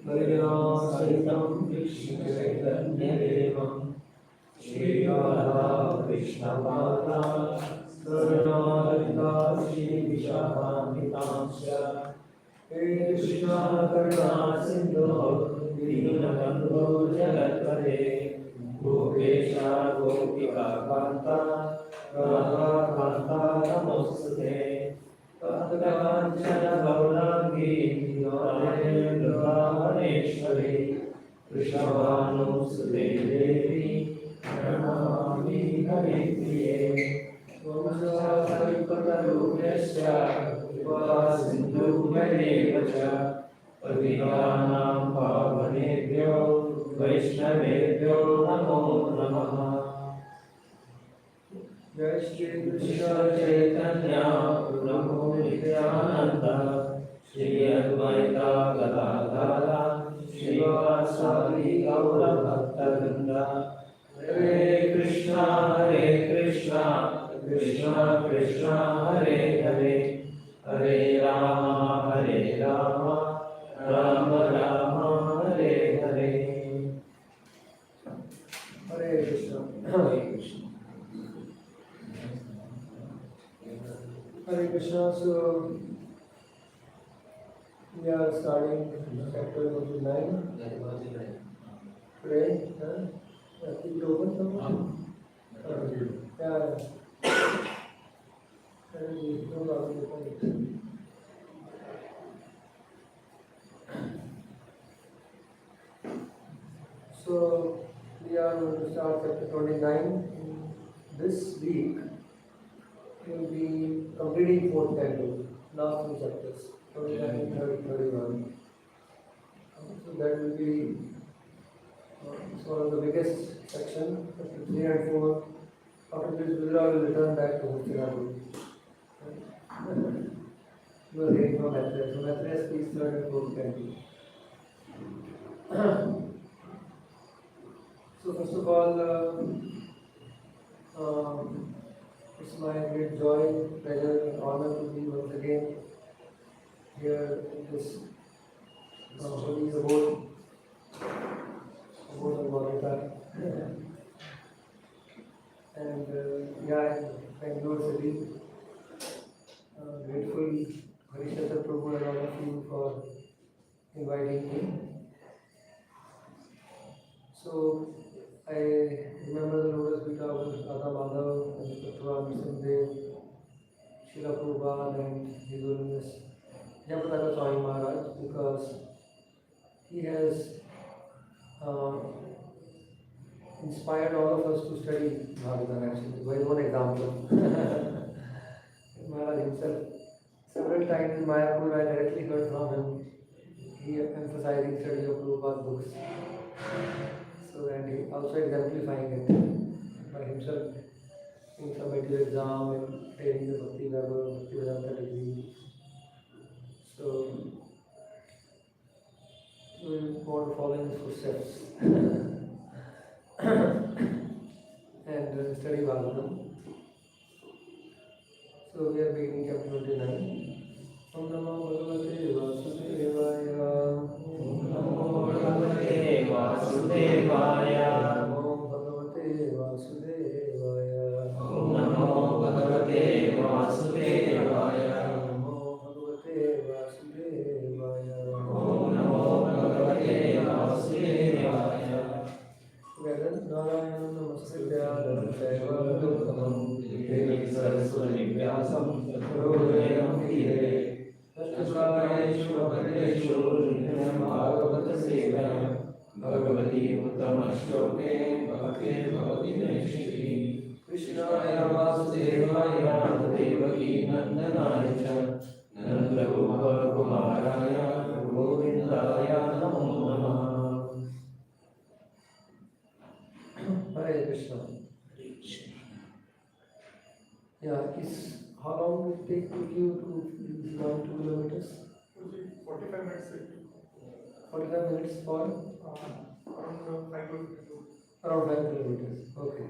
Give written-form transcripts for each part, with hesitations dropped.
करुणासहितं कृष्णचैतन्यदेवं श्रीराधा कृष्णपादा करुणाललिता श्रीविशाखान्वितांश्च हे कृष्णा करुणा सिन्धो दीनबन्धो जगत्पते गोपेशा गोपिका कान्ता राधा कान्ता नमोस्तुते तप्तकाञ्चन गौराङ्गी वृन्दावनेश्वरी वृषभानुसुते देवी प्रणमामि हरिप्रिये वंशकल्पतरुभ्यश्च कृपा सिन्धुभ्येव च पतितानां पावनेभ्यो वैष्णवेभ्यो नमो नमः। जय श्री कृष्ण चैतन्य प्रभु नित्यानंद श्री अद्वैत गदाधर श्रीवासादि गौर भक्तवृंद हरे कृष्णा कृष्णा कृष्णा हरे हरे हरे राम राम राम हरे हरे। हरे कृष्ण हरे Krishna Hare Krishna. So we are starting chapter 29. Pray. Keep it open somewhere. Yeah. So we are going to start chapter 29 this week. We will be completing fourth canto, last two chapters, 29, 30, 31. So that will be sort of the biggest section, chapter 3 and 4. After this, Vijra will return back to Hostinapur. You are hearing from Matres. So Matres speaks third and fourth canto. So first of all, it's my great joy, pleasure and honor to be once again here in this holy abode of Vaibhav. And yeah, in Bangalore city, grateful Harishata Prabhu and all of you for inviting me. So I remember the lotus feet of Damodar and Prji Nrsimhadev, Srila Prabhupada and His Holiness Jayapataka Swami Maharaj, because he has inspired all of us to study Bhagavatam actually. By one example, Maharaj himself, several times in Mayapur I directly heard from him, he emphasizing study of Prabhupada's books. So, and he also exemplifying it by himself in submitting exam and taking the Bhakti Vaibhav, Bhakti Vedanta degree. So, we want to follow in his footsteps and study Bhagavatam. So, we are beginning chapter 29. Om Namo Bhagavate Vasudevaya. Om Namo Bhagavate Vasudevaya. Namo Bhagavate Vasudevaya. Om Namo Bhagavate Vasudevaya. Namo Bhagavate Vasudevaya. Om Namo Bhagavate Vasudevaya. Together, Narayana Namaskritya Dharmaiva Dukhamam Devi Saraswati Vyasam Tathrodayam Hire Ashtakayeshu Bhadreshu Nityam Bhagavata Sevayam Bhagavati Uttama Shloke Bhakti Bhavati Neshri Krishnaya Vasudevaya Devaki Nandanaya Cha Nanda Gopa Kumaraya Govindaya Namo Namah. Hare Krishna. Yeah, how long will it take you to run 2 kilometers? 45 minutes. 45 minutes for? Around 5 kilometers. Around 5 kilometers. Okay.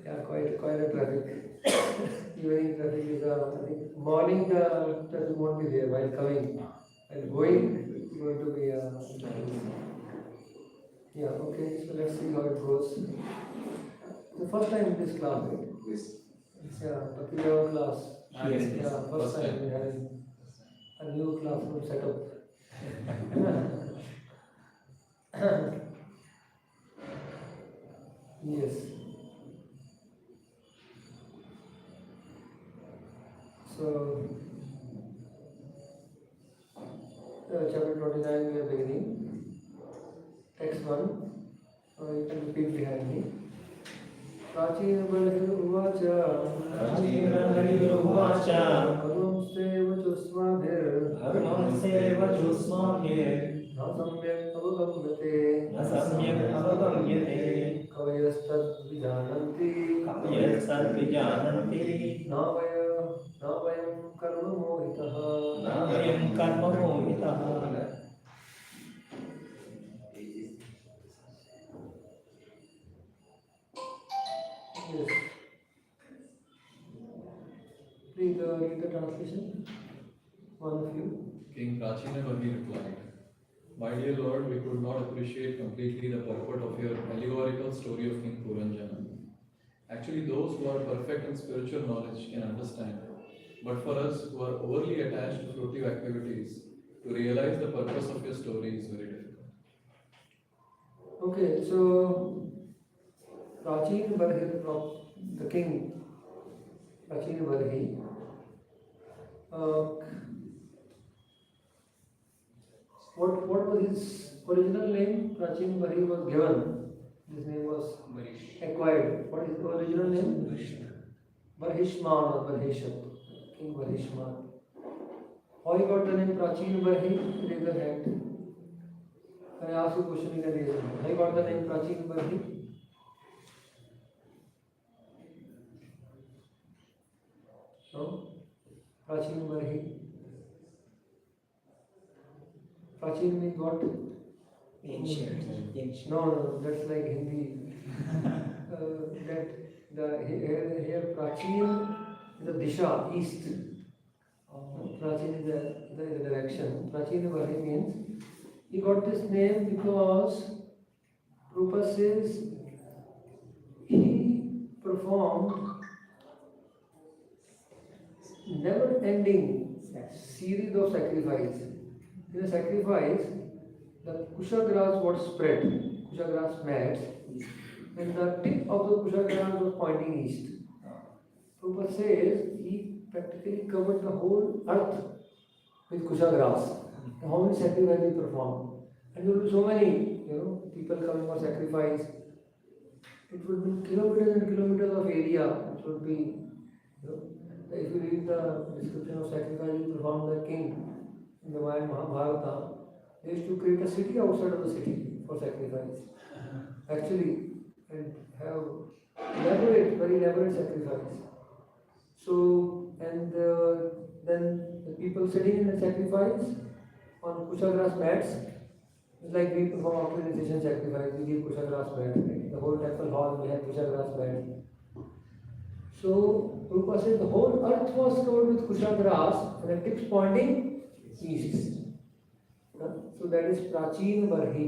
Yeah, quite a traffic. Evening traffic is, I think, morning traffic won't be there while coming. While going, it's going to be how it goes. The first time in this class, right? Yes. Yeah, Bhakti Vaibhav class. Yes, Yeah, first time we had a new classroom setup. Yes. So, chapter 29 we are beginning. Text 1. You can repeat behind me. प्राचीन उवाच प्राचीनबलिर्उवाच भगवंस्तेव चुस्माभिर् धर्मस्यैव चुष्माभिः न सम्यक् अवगम्यते न सम्यक् अवगम्यते कवयस्तद्विजानन्ति यत्सद्विजानन्ति न वयं कर्म मोहितः न वयं कर्ममोहितः Yes. Please read the translation. One of you. King Prachinavahi replied, My dear Lord, we could not appreciate completely the purport of your allegorical story of King Puranjana. Actually, those who are perfect in spiritual knowledge can understand. But for us who are overly attached to fruitive activities, to realize the purpose of your story is very difficult. Okay, so Prachin Barhi, the king, Prachin Barhi, what was his original name? Prachin Barhi was given. His name was acquired. What is the original name? Barhishman or Barhishat. King Barhishman. How he got the name Prachin Barhi? Raise the hand. Can I ask you a question in a way? How he got the name Prachin Barhi? No? Prachin Barhi. Prachin means what? Ancient. No, that's like Hindi. Here Prachin is the disha, east. Prachin is the direction. Prachin Barhi means he got this name because Prabhupada says he performed never-ending series of sacrifice. In a sacrifice, the kusha grass was spread, kusha grass mats, and the tip of the kusha grass was pointing east. Prabhupada says he practically covered the whole earth with kusha grass. And how many sacrifices he performed? And there will be so many, people coming for sacrifice. It would be kilometers and kilometers of area. It would be, if you read the description of sacrifice performed by the king in the Mahabharata, they used to create a city outside of the city for sacrifice. Actually, and have very elaborate sacrifice. So, and then the people sitting in the sacrifice on kusha grass mats, it's like we perform after initiation sacrifice, we give kusha grass mat. Right? The whole temple hall we have kusha grass mat. So, Prabhupada says the whole earth was covered with kusha grass and the tips pointing east. So that is Prachin Barhi.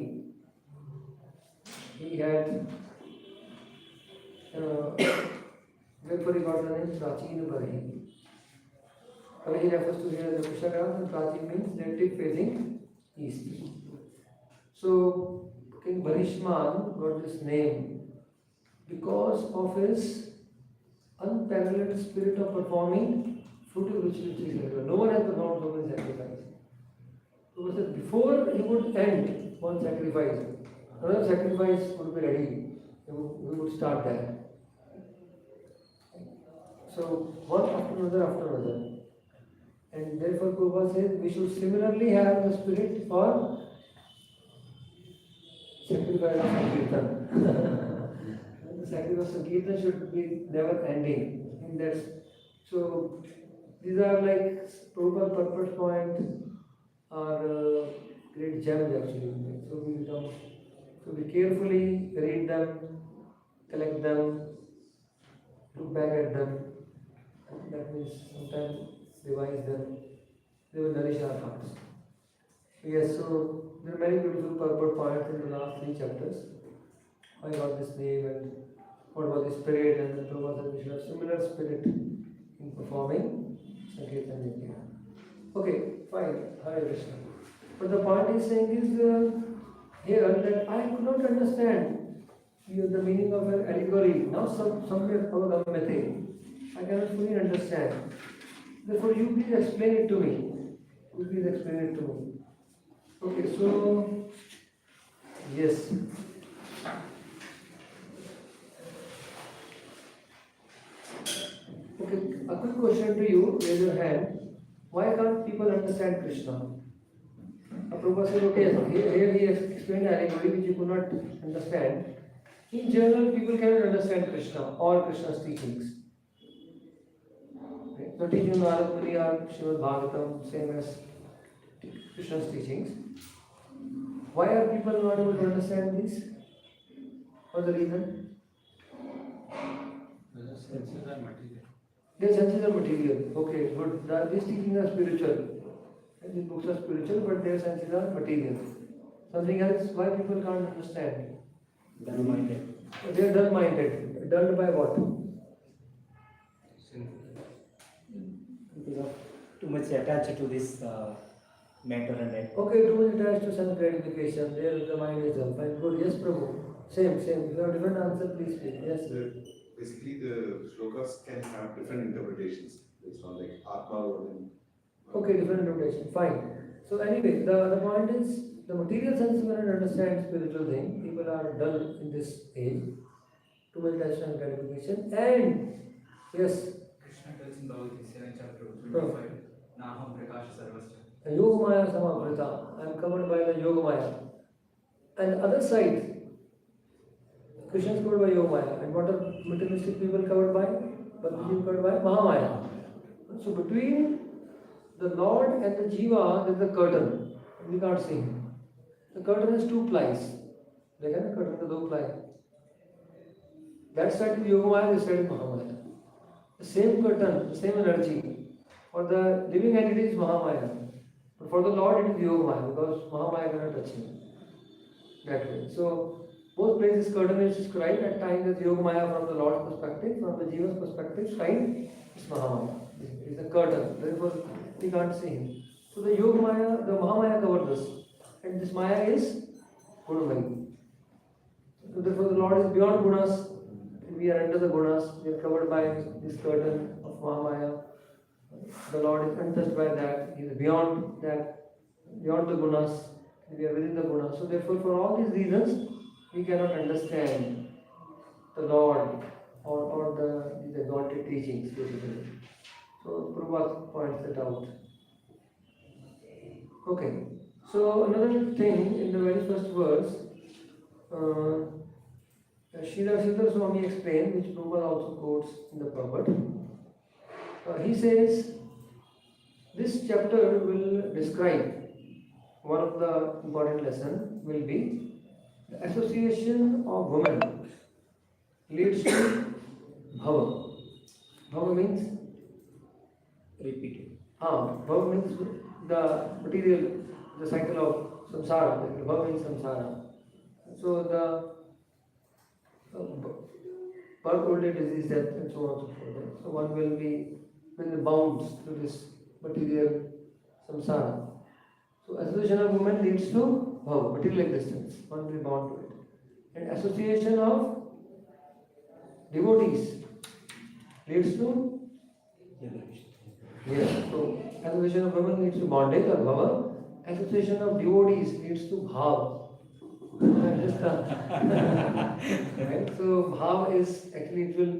He had, therefore he got the name Prachin Barhi. Barhi refers to here the kusha grass and Prachin means the tip facing east. So King Barhishman got this name because of his unparalleled spirit of performing fruitive rituals. No one has performed so many sacrifices. So said before he would end one sacrifice, another sacrifice would be ready. We would start there. So one after another. And therefore Prabhupada says we should similarly have the spirit for sacrifice of Sankirtan. The sacrifice of Sankirtan should be never ending. And that's, so these are like Prabhupada purpose point are great gems actually. So we carefully read them, collect them, look back at them. That means sometimes revise them. They will nourish our hearts. Yes, so there are many beautiful purport points in the last 3 chapters. why got this name and what was the spirit, and then Prabhupada said we should have similar spirit in performing Sankirtan Yajna. Okay, fine, Hare Krishna. But the point is saying is here that I could not understand the meaning of an allegory. Now somewhere avagamate. I cannot fully understand. Therefore, you please explain it to me. You please explain it to me. Okay, so yes. Okay, a quick question to you. Raise your hand. Why can't people understand Krishna? Prabhupada said, okay, so here he explained allegory which you could not understand. In general, people cannot understand Krishna or Krishna's teachings. Right? The teaching of Narad Muni or Srimad Bhagavatam, same as Krishna's teachings. Why are people not able to understand this? What's the reason? Their senses are material. Okay, good. These teachings are spiritual. These books are spiritual, but their senses are material. Something else, why people can't understand? Dull-minded. They are dull-minded. Dulled by what? Because of too much attached to this matter and end. Okay, too much attached to sense gratification. There the mind is dull. Fine, good. Yes, Prabhu. Same. If you have a different answer, please speak. Yes. Basically, the shlokas can have different interpretations based on like Atma or Okay, different interpretation. Fine. So anyway, the point is, the material sense cannot understand spiritual thing. People are dull in this age. Too much attached to gratification. And yes. Krishna tells in Bhagavad Gita, chapter 25, Naham Prakasha Sarvasya. Yogamaya Samavrita. I am covered by the Yogamaya. And other side, Krishna is covered by Yogamaya. And what are materialistic people covered by? Bhakti is covered by Mahamaya. So between the Lord and the Jiva, there is a curtain. We can't see him. The curtain has two plies. They can curtain the two ply. That side is Yogamaya, this side is Mahamaya. The same curtain, the same energy. For the living entity is Mahamaya. But for the Lord it is Yogamaya, because Mahamaya cannot touch him. That way. So both places curtain is described at times as Yogamaya from the Lord's perspective, from the Jiva's perspective, side is Mahamaya. It is a curtain. Therefore we can't see him. So the Yogamaya, the Mahamaya covers this. And this Maya is Gunamaya. So therefore the Lord is beyond Gunas. We are under the Gunas. We are covered by this curtain of Mahamaya. The Lord is untouched by that. He is beyond that, beyond the Gunas. We are within the Gunas. So therefore for all these reasons, we cannot understand the Lord or the exalted teachings basically. So Prabhupada points that out. Okay. So another thing in the very first verse, Srila Siddhar Swami explained, which Prabhupada also quotes in the purport. He says, this chapter will describe, one of the important lessons will be, the association of women leads to bhava. Bhava means? Repeat. Bhava means the material, the cycle of samsara. Bhava means samsara. So the birth, old age, disease, death, and so on and so forth. So one will be when the bounds to this material samsara. So association of women leads to bhava, material existence. One will be bound to it. And association of devotees leads to yes. So association of women leads to bondage or bhava. Association of devotees leads to bhava. Right? So bhava is actually, it will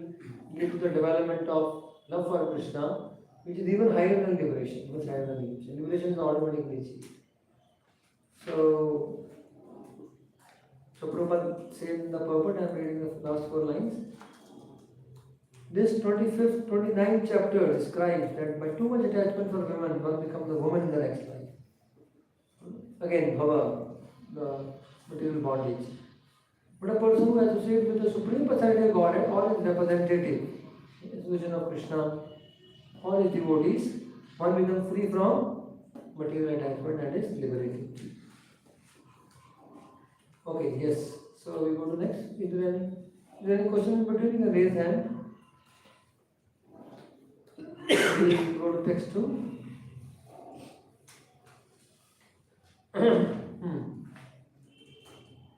lead to the development of love for Krishna, which is even higher than liberation, much higher than liberation. Liberation is automatically achieved. So Prabhupada said in the purport, I am reading the last 4 lines. This 25th, 29th chapter describes that by too much attachment for women, one becomes a woman in the next life. Again, bhava, the material bondage. But a person who associates with the Supreme Personality of Godhead or his representative, association of Krishna, or his devotees, one becomes free from material attachment and is liberated. Okay, yes. So we go to next. Is there any question in between? You can raise hand. We go to text 2.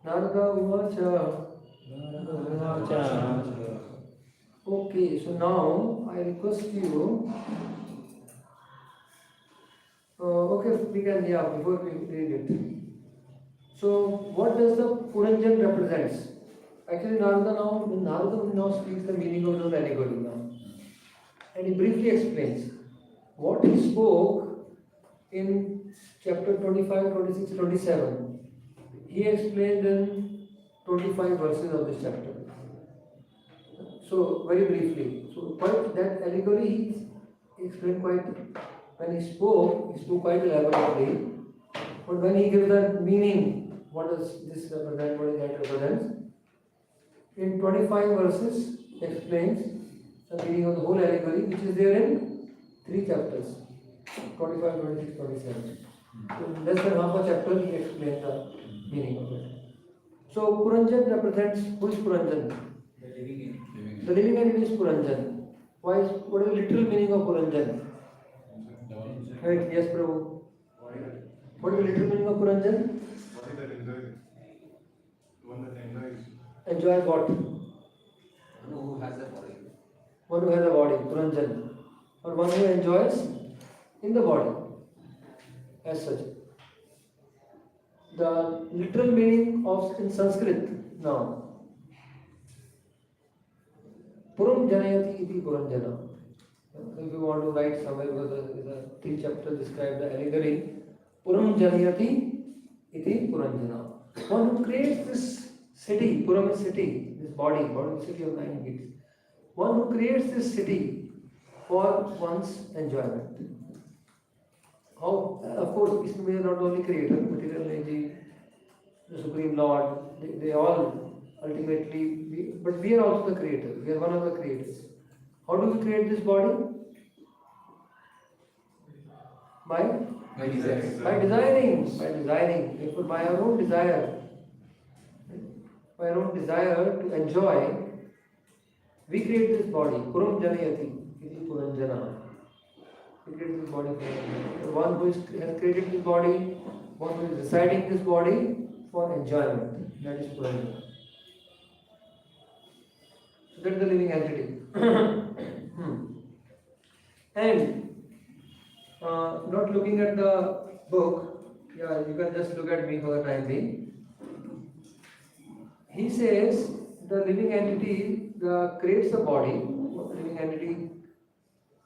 Narada Uvacha. Okay, so now I request you. Okay, we can, before we read it. So, what does the Puranjan represents? Actually, Narada now speaks the meaning of the allegory now. And he briefly explains what he spoke in chapter 25, 26, 27. He explained in 25 verses of this chapter. So, very briefly. So, quite that allegory he explained quite, when he spoke quite elaborately. But when he gives the meaning, what does this represent, what that represents? In 25 verses, he explains the meaning of the whole allegory, which is there in 3 chapters 25, 26, 27. So, in less than half a chapter, he explains the meaning of it. So, Puranjan represents, who is Puranjan? The living entity. The living entity is Puranjan. What is the literal meaning of Puranjan? Right, yes, Prabhu. What is the literal meaning of Puranjan? Body that enjoys. One that enjoys. Enjoy what? One who has a body. One who has a body, Puranjan. Or one who enjoys in the body, as such. The literal meaning of in Sanskrit now. Puram janayati iti Puranjana. If you want to write somewhere, because the 3 chapters describe the allegory, Puram janayati iti Puranjana. One who creates this city, Puram is city, this body is city of 9 gates. One who creates this city for one's enjoyment. How? Of course, we are not only creator, material energy, the Supreme Lord, they all ultimately, but we are also the creator, we are one of the creators. How do we create this body? By designing, therefore by our own desire. By our own desire to enjoy, we create this body. Puram janayati, iti Puranjana. We create this body for enjoyment. The one who has created this body, one who is residing this body for enjoyment. That is Puranjana. So that is the living entity. And not looking at the book, you can just look at me for the time being. He says the living entity creates the body, the living entity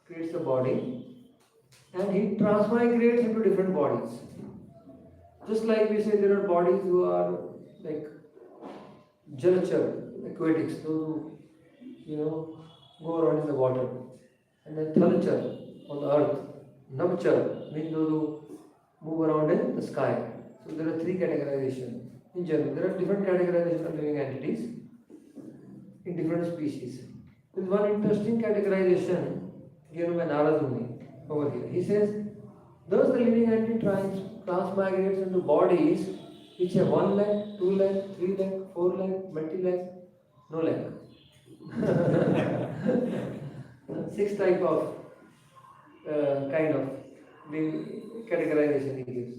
creates the body, and he transmigrates into different bodies. Just like we say there are bodies who are like Jalachar, aquatics, those who go around in the water, and then Thalachar on the earth, Navchar means those who move around in the sky. So there are 3 categorizations. In general, there are different categorizations of living entities in different species. There is one interesting categorization given by Narada Muni over here. He says, thus the living entity transmigrates into bodies which have 1 leg, 2 leg, 3 leg, 4 leg, multi-leg, no leg. 6 type of kind of categorization he gives.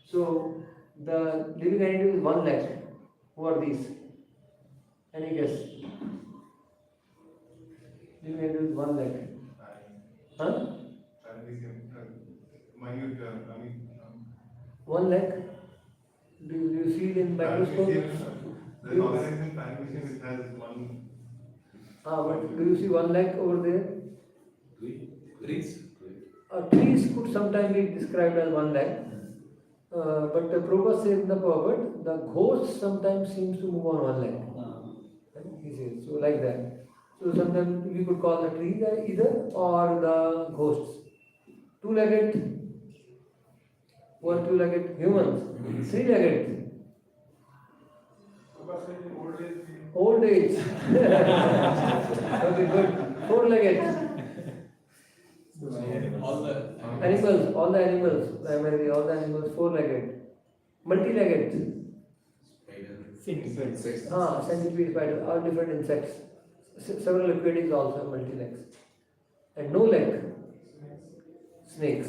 So the living entity with 1 leg, who are these? Any guess? Living entity with 1 leg. Huh? One leg. Do you see it in microscope? There is organism transmission which has one. But do you see 1 leg over there? Trees. Trees could sometimes be described as 1 leg. But the Prabhupada says in the Prabhupada, the ghost sometimes seems to move on 1 leg. He says, so like that. So sometimes we could call the trees either or the ghosts. 2-legged, 1 2-legged humans, 3-legged. Old age. Okay, good. 4-legged. All the Animals, primarily all the animals 4-legged. Multi-legged. Centipede. Centipede, spider, are different insects. Several aquatics also have multi-legs. And no leg, snakes.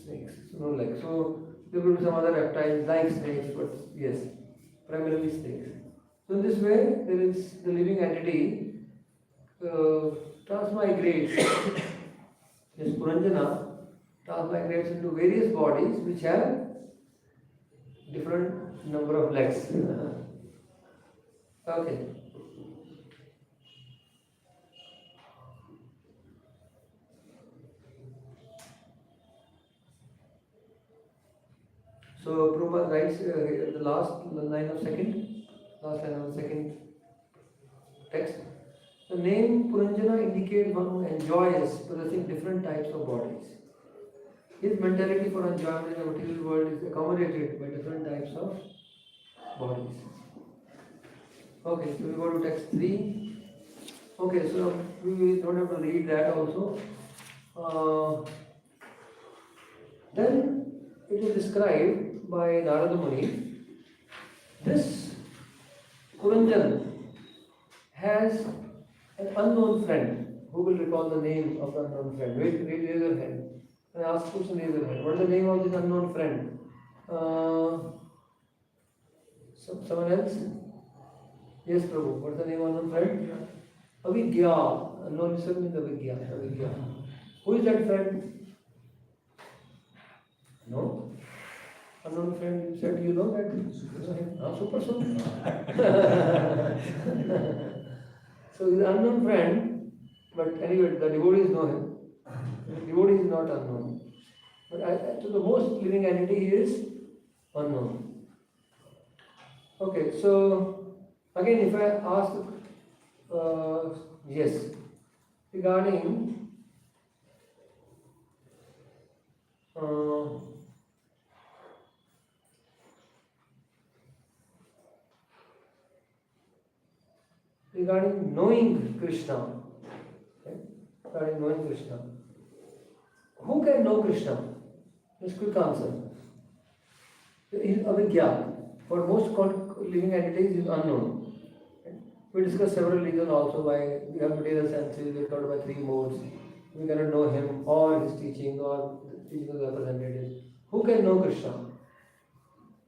Snakes, no leg. So there will be some other reptiles like snakes, but yes, primarily snakes. So in this way, there is the living entity transmigrates. This Puranjana transmigrates into various bodies which have different number of legs. Okay. So Prabhupada writes the last line of second text. The name Puranjana indicates one who enjoys possessing different types of bodies. His mentality for enjoyment in the material world is accommodated by different types of bodies. Okay, so we go to text 3. Okay, so we don't have to read that also. Then it is described by Narada Muni. This Puranjan has an unknown friend. Who will recall the name of the unknown friend? Raise your hand. I ask question, raise your hand. What is the name of this unknown friend? Someone else? Yes, Prabhu. What is the name of unknown friend? Avigya. Unknown itself means Avigya. Who is that friend? No? Unknown friend, you said you know that? Super soon. So he's an unknown friend, but anyway, the devotees know him. The devotee is not unknown. But to the most living entity, he is unknown. Okay, so again, if I ask, yes, regarding regarding knowing Krishna, okay? Regarding knowing Krishna, who can know Krishna? Just quick answer. Is Avigya. For most living entities, is unknown. Okay? We discussed several reasons also why we have material senses, we are taught by 3 modes. We cannot know him or his teaching or the teaching of the representatives. Who can know Krishna?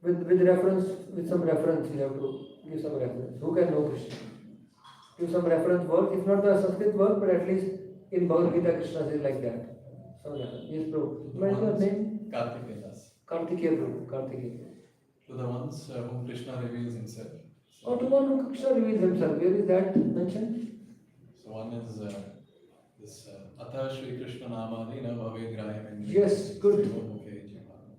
With reference, with some reference, we have to give some reference. Who can know Krishna? Give some reference work, if not the Sanskrit work, but at least in Bhagavad Gita, Krishna says like that. So, yes, Prabhu. What is your name? Kartikeya. Kartikeya, Prabhu. Kartikeya. To the ones whom Krishna reveals himself. Or to one who Krishna reveals himself. Where is that mentioned? So one is this Atha Shri Krishna Namadi Na Bhave Graham. Yes, good.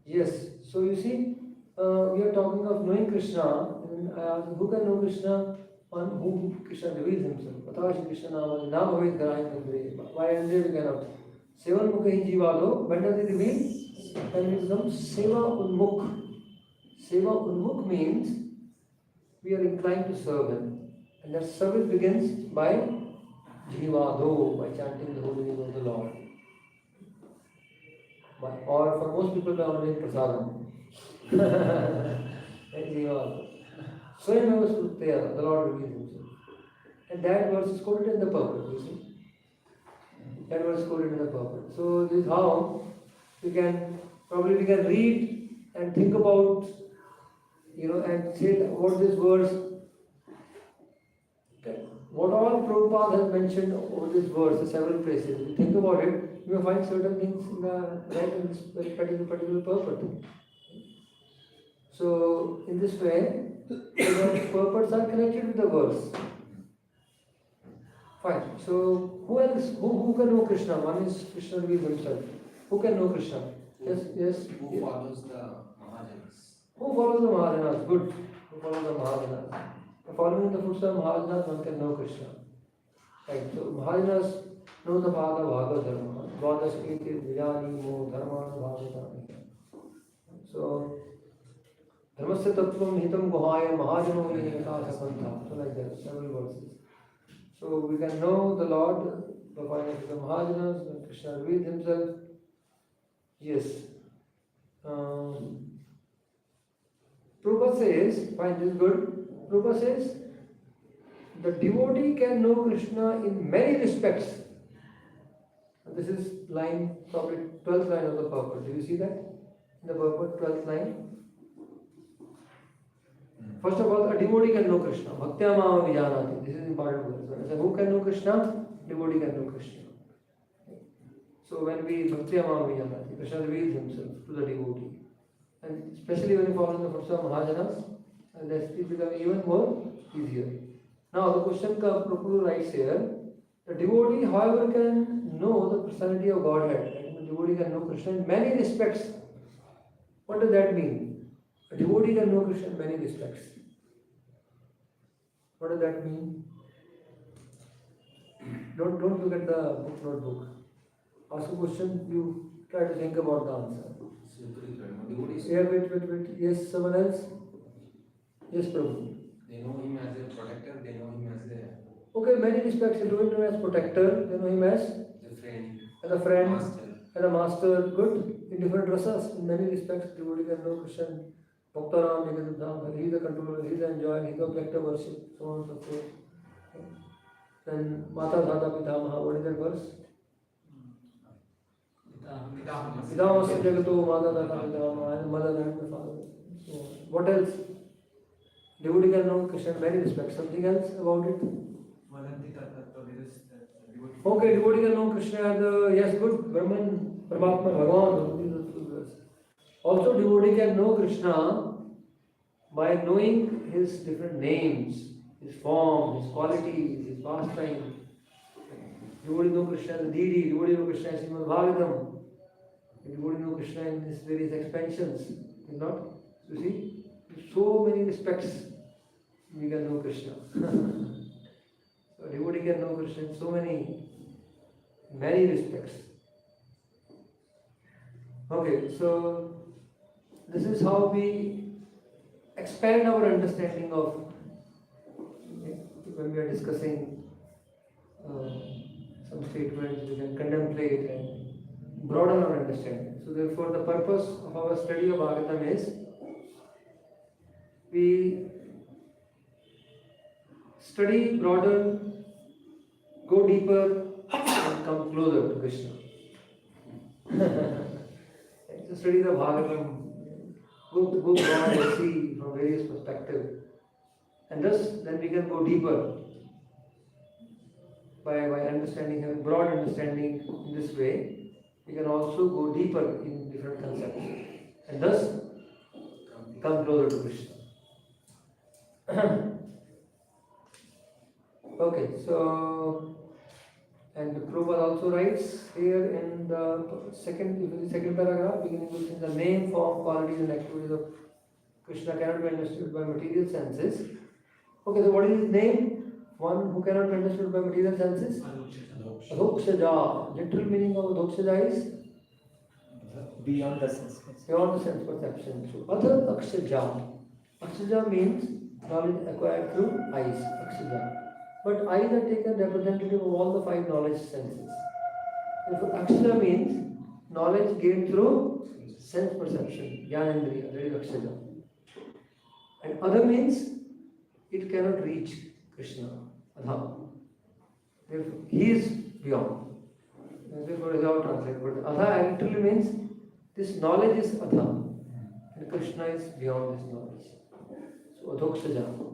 Yes. So you see, we are talking of knowing Krishna. And who can know Krishna? One whom Krishna reveals himself. Atha Shri Krishna Namadi Na Bhave Graham. Why Andre we cannot? Sevan Mukhi Jivalo. When does he reveal? When he becomes Seva Unmukh. Seva Unmukh means we are inclined to serve him. And that service begins by Jivado, by chanting the holy name of the Lord. Or for most people by honoring Prasadam. Jivado. Swayam Sutya, the Lord reveals himself. And that verse is quoted in the purport, you see. That verse is quoted in the purport. So this is how we can read and think about, and say what this verse, what all Prabhupada has mentioned over this verse in several places. If you think about it, you may find certain things right in this particular purport. So in this way, the purports are connected with the verse. Fine. So who else? Who can know Krishna? One is Krishna reveals himself. Who can know Krishna? Yes. Who follows the Mahajanas? Who follows the Mahajanas? Good. Who follows the Mahajanas? Following the footsteps of Mahajanas, one can know Krishna. Right. So Mahajanas know the path of Bhagavad Dharma. Dvadas eti vijani mo dharma bhagavata. So Dharmasya tattvam hitam guhaya mahajano vinayata sapantha. So like that, several verses. So we can know the Lord by finding the Mahajanas, when Krishna reveals himself. Yes. Prabhupada says, fine, this is good. Prabhupada says, the devotee can know Krishna in many respects. This is line, probably 12th line of the purport. Do you see that? In the purport, 12th line. First of all, a devotee can know Krishna. Bhaktya mama vijanati. This is important verse. So who can know Krishna? Devotee can know Krishna. So when we Bhaktya mama vijanati, Krishna reveals himself to the devotee. And especially when you follow in the footsteps of Mahajanas, and that it becomes even more easier. Now the question Prabhupada writes here, the devotee, however, can know the personality of Godhead. And the devotee can know Krishna in many respects. What does that mean? A devotee can know Krishna in many respects. What does that mean? Don't look at the notebook. Ask a question, you try to think about the answer. Yeah, wait. Yes, someone else? Yes, Prabhu. They know him as a protector, they know him as a Okay, many respects. They know him as protector, they know him as friend, a friend, master. as a master. Good. In different rasas, in many respects, devotee can know Krishna. Bhaktaram, Nigadam, he is the controller, he is the enjoyer, he is the object of worship, so on and so forth. Then Mata Dhata Pitamaha, what is that verse? Vidhamasa Jagato Mata Dhata Pitamaha, and mother and the father. So what else? Devotee can know Krishna in many respects. Something else about it? Okay, devotee can know Krishna as the, yes, good, Brahman, Paramatma, Bhagavan. Also, devotee can know Krishna by knowing his different names, his form, his qualities, his pastime. Devotee know Krishna as a deity, devotee know Krishna as Srimad Bhagavatam. Devotee know Krishna in his various expansions. Is not? You see? In so many respects, we can know Krishna. So, devotee can know Krishna in so many respects. Okay, so this is how we expand our understanding of, when we are discussing some statements, we can contemplate and broaden our understanding. So therefore the purpose of our study of Bhagavatam is we study, broaden, go deeper and come closer to Krishna. So study the Bhagavatam, go broad and see from various perspectives. And thus then we can go deeper by understanding, having broad understanding in this way, we can also go deeper in different concepts. And thus come closer to Krishna. Okay, so, and Prabhupada also writes here in the second paragraph, beginning with the name, form, qualities and activities of Krishna cannot be understood by material senses. Okay, so what is his name? One who cannot be understood by material senses? Adhokshaja. Literal meaning of Adhokshaja is? Beyond the sense. Beyond the sense perception. So, Adha Akshaja. Akshaja means knowledge acquired through eyes. Akshaja. But eyes are taken representative of all the five knowledge senses. Therefore, Akshaja means knowledge gained through sense perception. Jnanendriya. That is Akshaja. And Adha means it cannot reach Krishna. Adha. Therefore, he is beyond. Therefore, it is all translated. But Adha literally means this knowledge is Adha. And Krishna is beyond this knowledge. So, Adhokshaja.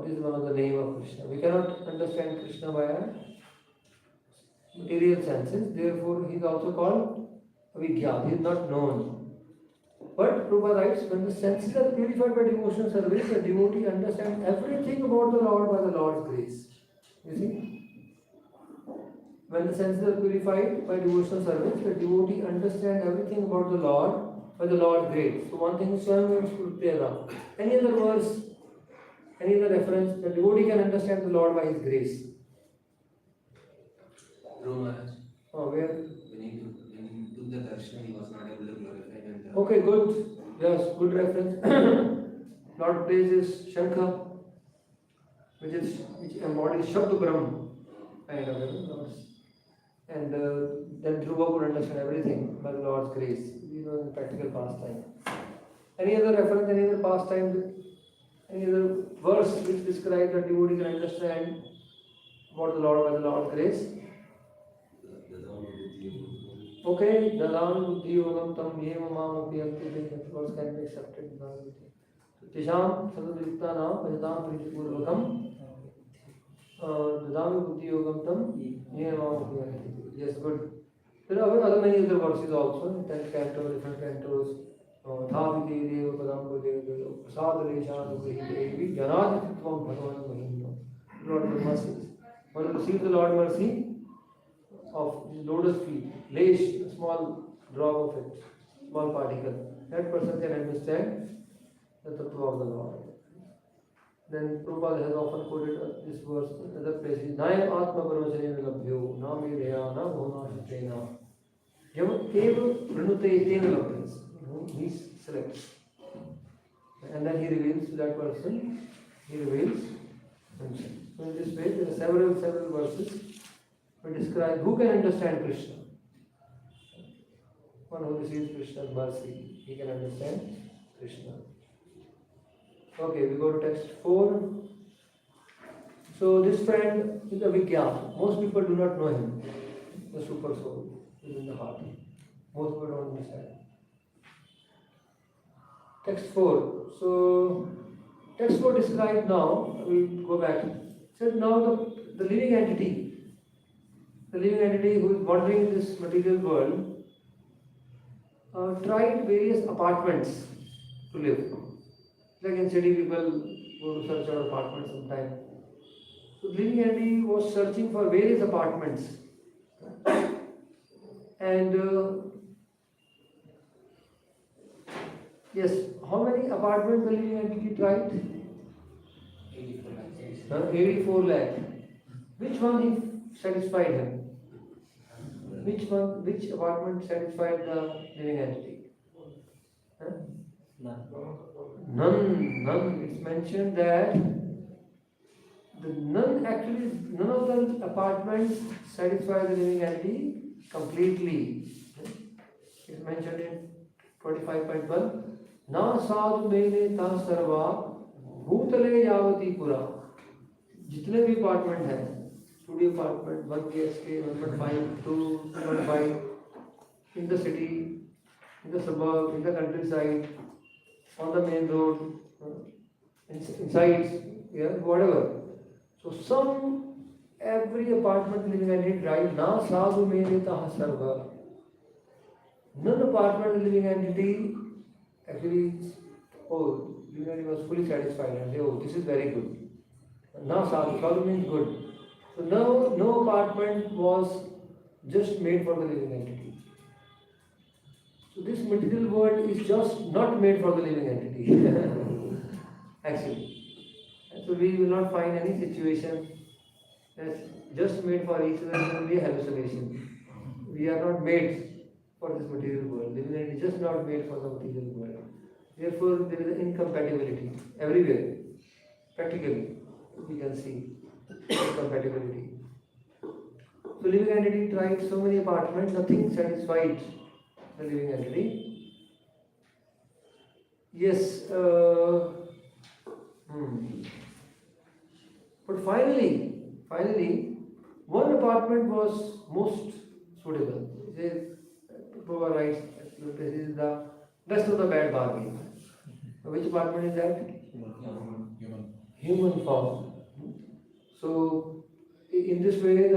This is one of the name of Krishna. We cannot understand Krishna by our material senses. Therefore, he is also called Avidya. He is not known. But Prabhupada writes, when the senses are purified by devotional service, the devotee understands everything about the Lord by the Lord's grace. You see? When the senses are purified by devotional service, the devotee understands everything about the Lord by the Lord's grace. So one thing is Swayam Spurtera. Any other verse, any other reference, the devotee can understand the Lord by his grace. Maharaj, Oh, where? when he took the darshan, he was not able to glorify when the Okay, good. Yes, good reference. Lord praises Shankha, which embodies Shabda Brahm, kind of words. And then Dhruva could understand everything by the Lord's grace. In practical pastime. Any other reference, any other pastime, Any other verse which describes that devotee can understand about the Lord by the Lord's grace? Okay, Dadam Buddhi Yogam Tam Yema Mam Upyanti, that verse can be accepted. Tisham Sadadrikta Nam Bhajatam Prji Purvakam Dadam Buddhi Yogam Tam Yema Mam Upyanti. Yes, good. There are other many other verses also, 10th canto, different cantos. Thaviti Deva Padam Deva Prasad Reshan Devi Janaditvam Bhagavan Mahindam. Lord Brahma says, one receives the Lord mercy of his lotus feet, lesh, a small drop of it, small particle. That person can understand the tattva of the Lord. Then Prabhupada has often quoted this verse in other places. Nayam Atma Parvachane Labhyo, Na Medhya, Na Bhona Shatena. Yam Eva Pranute Tena Labhyas. He selects. And then he reveals to that person, he reveals himself. So in this way, there are several verses which describe who can understand Krishna. One who receives Krishna's mercy, he can understand Krishna. Okay, we go to text 4. So this friend is a Vigyat. Most people do not know him. The super soul is in the heart. Most people don't understand. Text 4. So text 4 describes now, we go back. Said now the living entity who is wandering in this material world tried various apartments to live. Like in city, people go to search for apartments sometime. So the living entity was searching for various apartments. And yes, how many apartments the living entity tried? 84 lakh. Which one he satisfied him? Which apartment satisfied the living entity? Huh? None. It's mentioned that none of the apartments satisfy the living entity completely. It's mentioned in 25.1. Na sadhu mene ta sarva bhutale yavati pura. जितने भी apartment हैं, studio apartment 1 BHK, 1.5, 2.5, in the city, in the suburb, in the countryside, on the main road, inside, yeah, whatever. So every apartment living entity tried, na sadhu mene taha sarva. None apartment living entity actually, living entity was fully satisfied and say, this is very good. Na sadhu means good. So no apartment was just made for the living entity. So this material world is just not made for the living entity. Actually. And so we will not find any situation that's just made for each other. It will be a hallucination. We are not made for this material world. Living entity is just not made for the material world. Therefore, there is an incompatibility everywhere. Practically, we can see incompatibility. So living entity tried so many apartments, nothing satisfied the living entity. Yes, but finally, one apartment was most suitable. Prabhupada writes, this is the best of the bad bargain. Which apartment is that? Human form. So, in this way,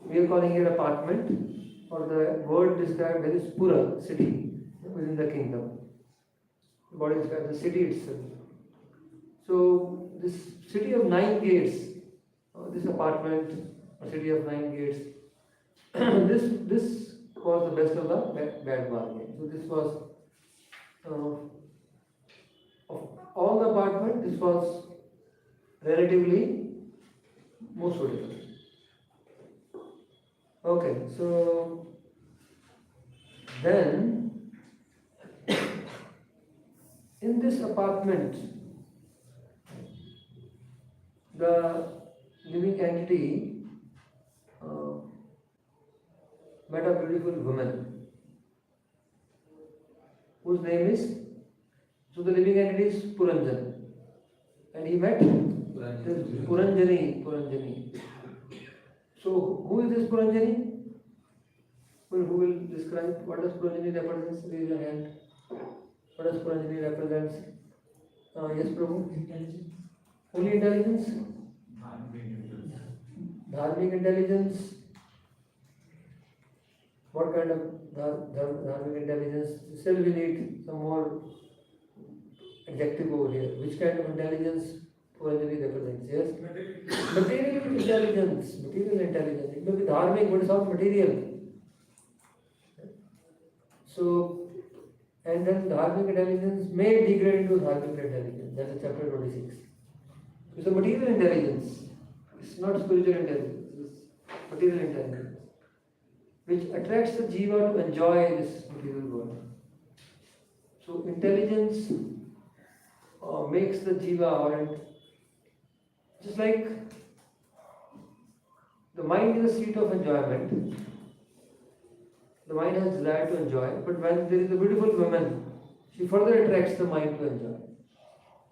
we are calling it apartment, or the word described as Pura, city, within the kingdom. The body describes the city itself. So, this city of 9 gates, this apartment, a city of 9 gates, this was the best of the bad bargain. So, this was, of all the apartment, this was relatively more suitable. Okay, so then in this apartment, the living entity met a beautiful woman whose name is, so the living entity is Puranjan. and he met this Puranjani. So who is this Puranjani? Who will describe what does Puranjani represents? Raise your hand. What does Puranjani represents? Yes, Prabhu. Intelligence. Only intelligence. Dharmic intelligence. What kind of dharmic intelligence? Still we need some more adjective over here. Which kind of intelligence Puranjani represents? Yes? Material intelligence. Material intelligence. It may be dharmic, but it's all material. So, and then dharmic intelligence may degrade into dharmic intelligence. That is chapter 26. It's a material intelligence. It's not spiritual intelligence. It's material intelligence, which attracts the jiva to enjoy this material world. So, intelligence makes the jiva orient. Just like the mind is a seat of enjoyment. The mind has desire to enjoy, but when there is a beautiful woman, she further attracts the mind to enjoy.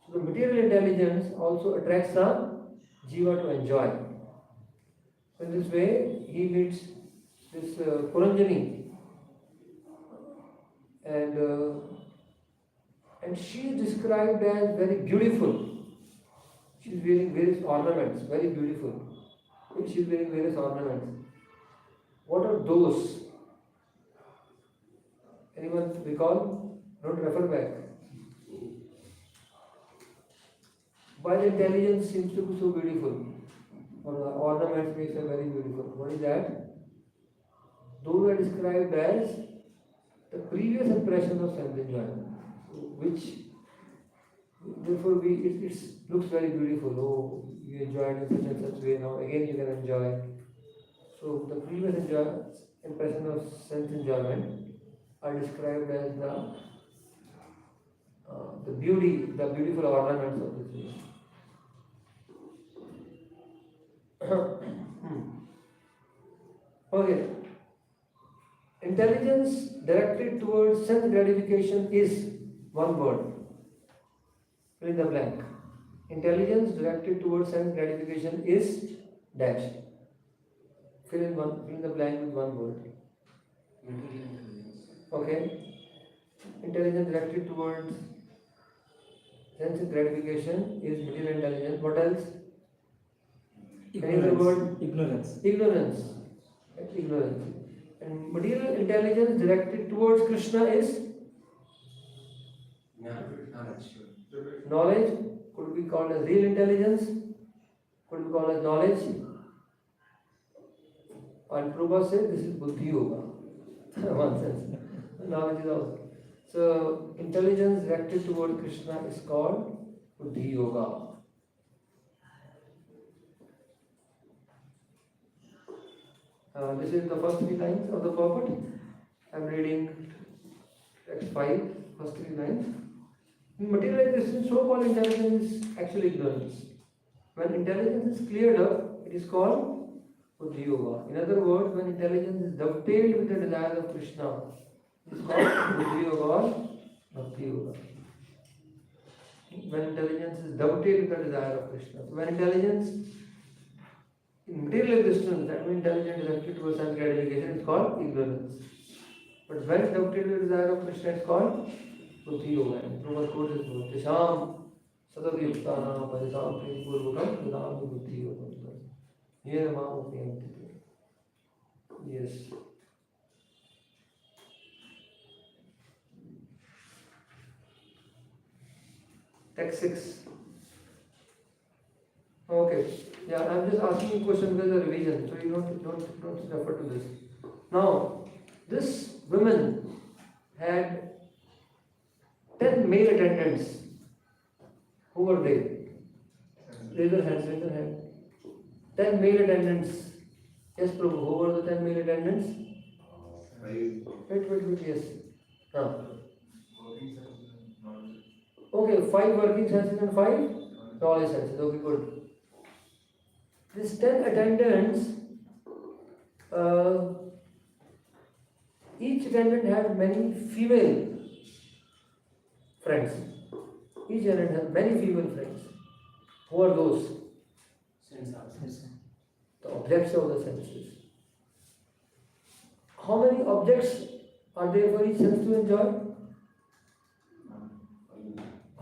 So the material intelligence also attracts the jiva to enjoy. So in this way, he meets this Puranjani, and she is described as very beautiful. She is wearing various ornaments, very beautiful. She is wearing various ornaments. What are those? Anyone recall? Don't refer back. Why the intelligence seems to be so beautiful? Or the ornaments makes her very beautiful. What is that? Those are described as the previous impression of sense enjoyment, which therefore it looks very beautiful. Oh, you enjoyed in such and such way. Now again you can enjoy. So the previous impression of sense enjoyment are described as the beautiful ornaments of this world. Okay. Intelligence directed towards sense gratification is one word. Fill in the blank. Intelligence directed towards sense gratification is dash. Fill in the blank with one word. Material intelligence. Okay. Intelligence directed towards sense gratification is material intelligence. What else? Any other word? Ignorance. Ignorance. Ignorance. And material intelligence directed towards Krishna is Knowledge. knowledge. Could be called as real intelligence. Could be called as knowledge. And Prabhupada said this is buddhi yoga. One sense. Knowledge is also. So intelligence directed toward Krishna is called buddhi yoga. This is the first 3 lines of the purport. I am reading text 5, first 3 lines. In material existence, so-called intelligence is actually ignorance. When intelligence is cleared up, it is called buddhi yoga. In other words, when intelligence is dovetailed with the desires of Krishna, it is called buddhi yoga or bhakti yoga. When intelligence is dovetailed with the desire of Krishna. So when intelligence in material existence, that means intelligence is directed towards sense gratification, it's called ignorance. But when it's dovetailed with the desire of Krishna, it's called buddhi yoga. And Prabhupada quotes this word, Tesham sadavayuktanam padisam pripurvakam dadami buddhi yoga. Here Mama Yes. Text 6. Okay. Yeah, I'm just asking a question because of revision, so you don't refer to this. Now, this woman had 10 male attendants. Who were they? Raise your hands, raise your hand. 10 male attendants. Yes, Prabhu, who were the 10 male attendants? Wait, yes. Okay, 5 working senses and 5 knowledge senses. Okay, good. These 10 attendants, each attendant had many female friends. Each attendant had many female friends. Who are those? Sense organs. The objects of the senses. How many objects are there for each sense to enjoy?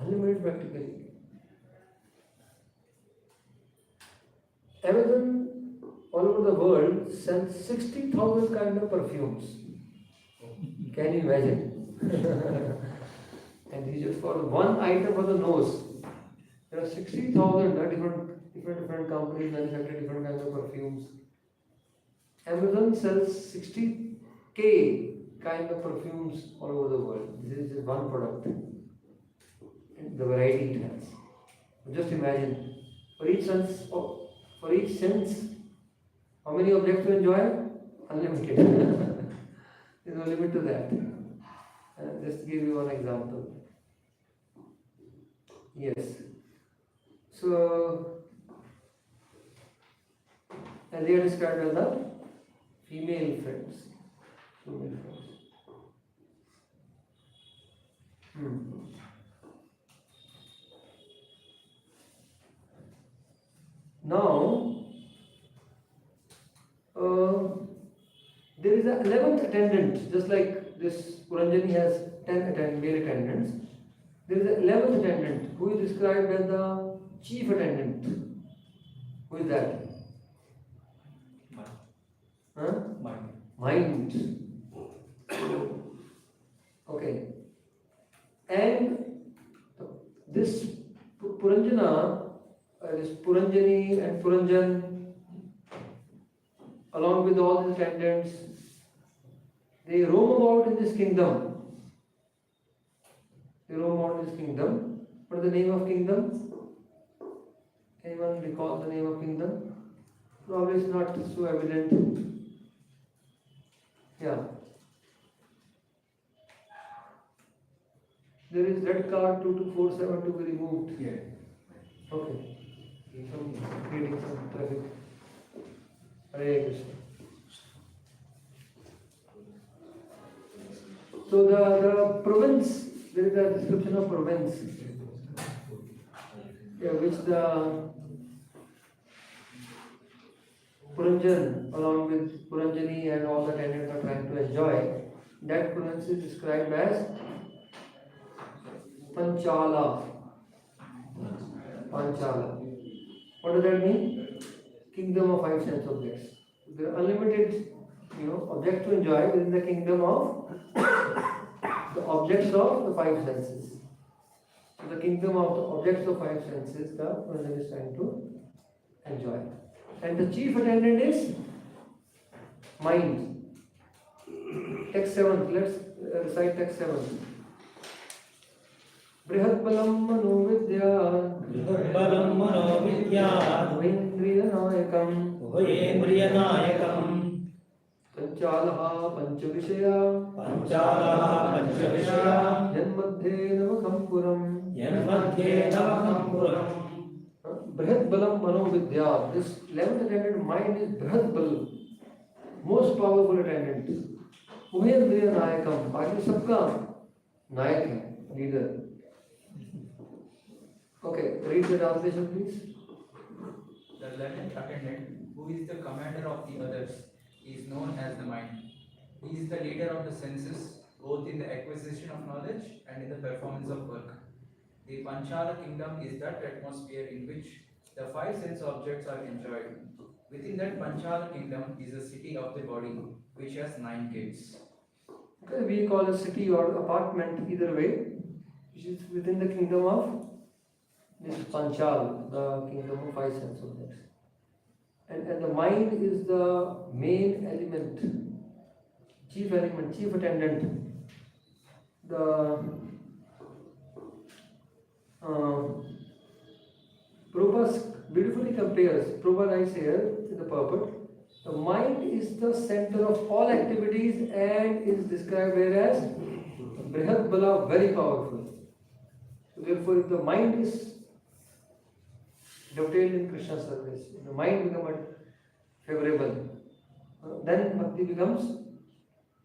Unlimited practically. Amazon all over the world sells 60,000 kind of perfumes. Can you imagine? And this is just for one item for the nose. There are 60,000 different companies manufacture different kinds of perfumes. Amazon sells 60K kind of perfumes all over the world. This is just one product. And the variety it has. Just imagine, for each sense, how many objects to enjoy? Unlimited. There's no limit to that. Just to give you one example. Yes. So, and they are described as the female friends. Female friends. Now, there is an 11th attendant, just like this Puranjani has 10 male attendants. There is an 11th attendant who is described as the chief attendant. Who is that? Mind. Okay. And this Puranjana, this Puranjani and Puranjan, along with all the attendants, they roam about in this kingdom. What is the name of kingdom? Anyone recall the name of kingdom? Probably it's not so evident. Yeah. There is red card 2247 to be removed. Yeah. Okay. Creating some traffic. Hare Krishna. So the province, there is a description of province, which the Puranjan, along with Puranjani and all the attendants are trying to enjoy. That province is described as Panchala. Panchala. What does that mean? Kingdom of five sense objects. There are unlimited, objects to enjoy within the kingdom of the objects of the five senses. So the kingdom of the objects of five senses, the person is trying to enjoy. And the chief attendant is mind. Text 7. Let's recite text 7. Brihat balam manovidya Balam manovidya Vaindriya nayakam Vaindriya nayakam Panchalaha panchavishaya Panchalaha panchavishaya Janmadhe navakam puram Yanmadhe navakam puram. Brihat balam manovidya. This 11th attendant mind is Brihat bal, most powerful attendant. Vaindriya nayakam. बाकी सबका नायक है, leader. Okay, read the translation please. The 11th attendant, who is the commander of the others, is known as the mind. He is the leader of the senses, both in the acquisition of knowledge and in the performance of work. The Panchala kingdom is that atmosphere in which the five sense objects are enjoyed. Within that Panchala kingdom is a city of the body, which has 9 gates. Okay, we call a city or apartment either way, which is within the kingdom of this Panchal, the kingdom of five sense objects. And the mind is the main element, chief attendant. The Prabhupada beautifully compares, Prabhupada writes here in the purport, the mind is the center of all activities and is described here as Brihat Bala, very powerful. So therefore, if the mind is dovetailed in Krishna's service, if the mind becomes favorable, then Bhakti becomes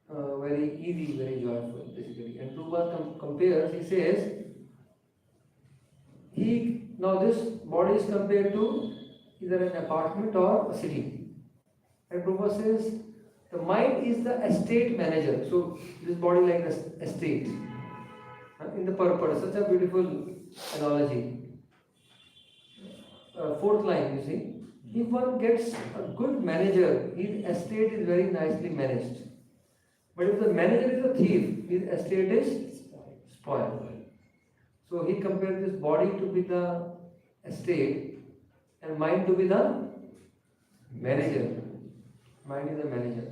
very easy, very joyful, basically. And Prabhupada compares, he says, Now this body is compared to either an apartment or a city. And Prabhupada says the mind is the estate manager. So this body like the estate. In the purport, such a beautiful analogy. Fourth line, you see. If one gets a good manager, his estate is very nicely managed. But if the manager is a thief, his estate is spoiled. So he compared this body to be the estate and mind to be the manager. Mind is the manager.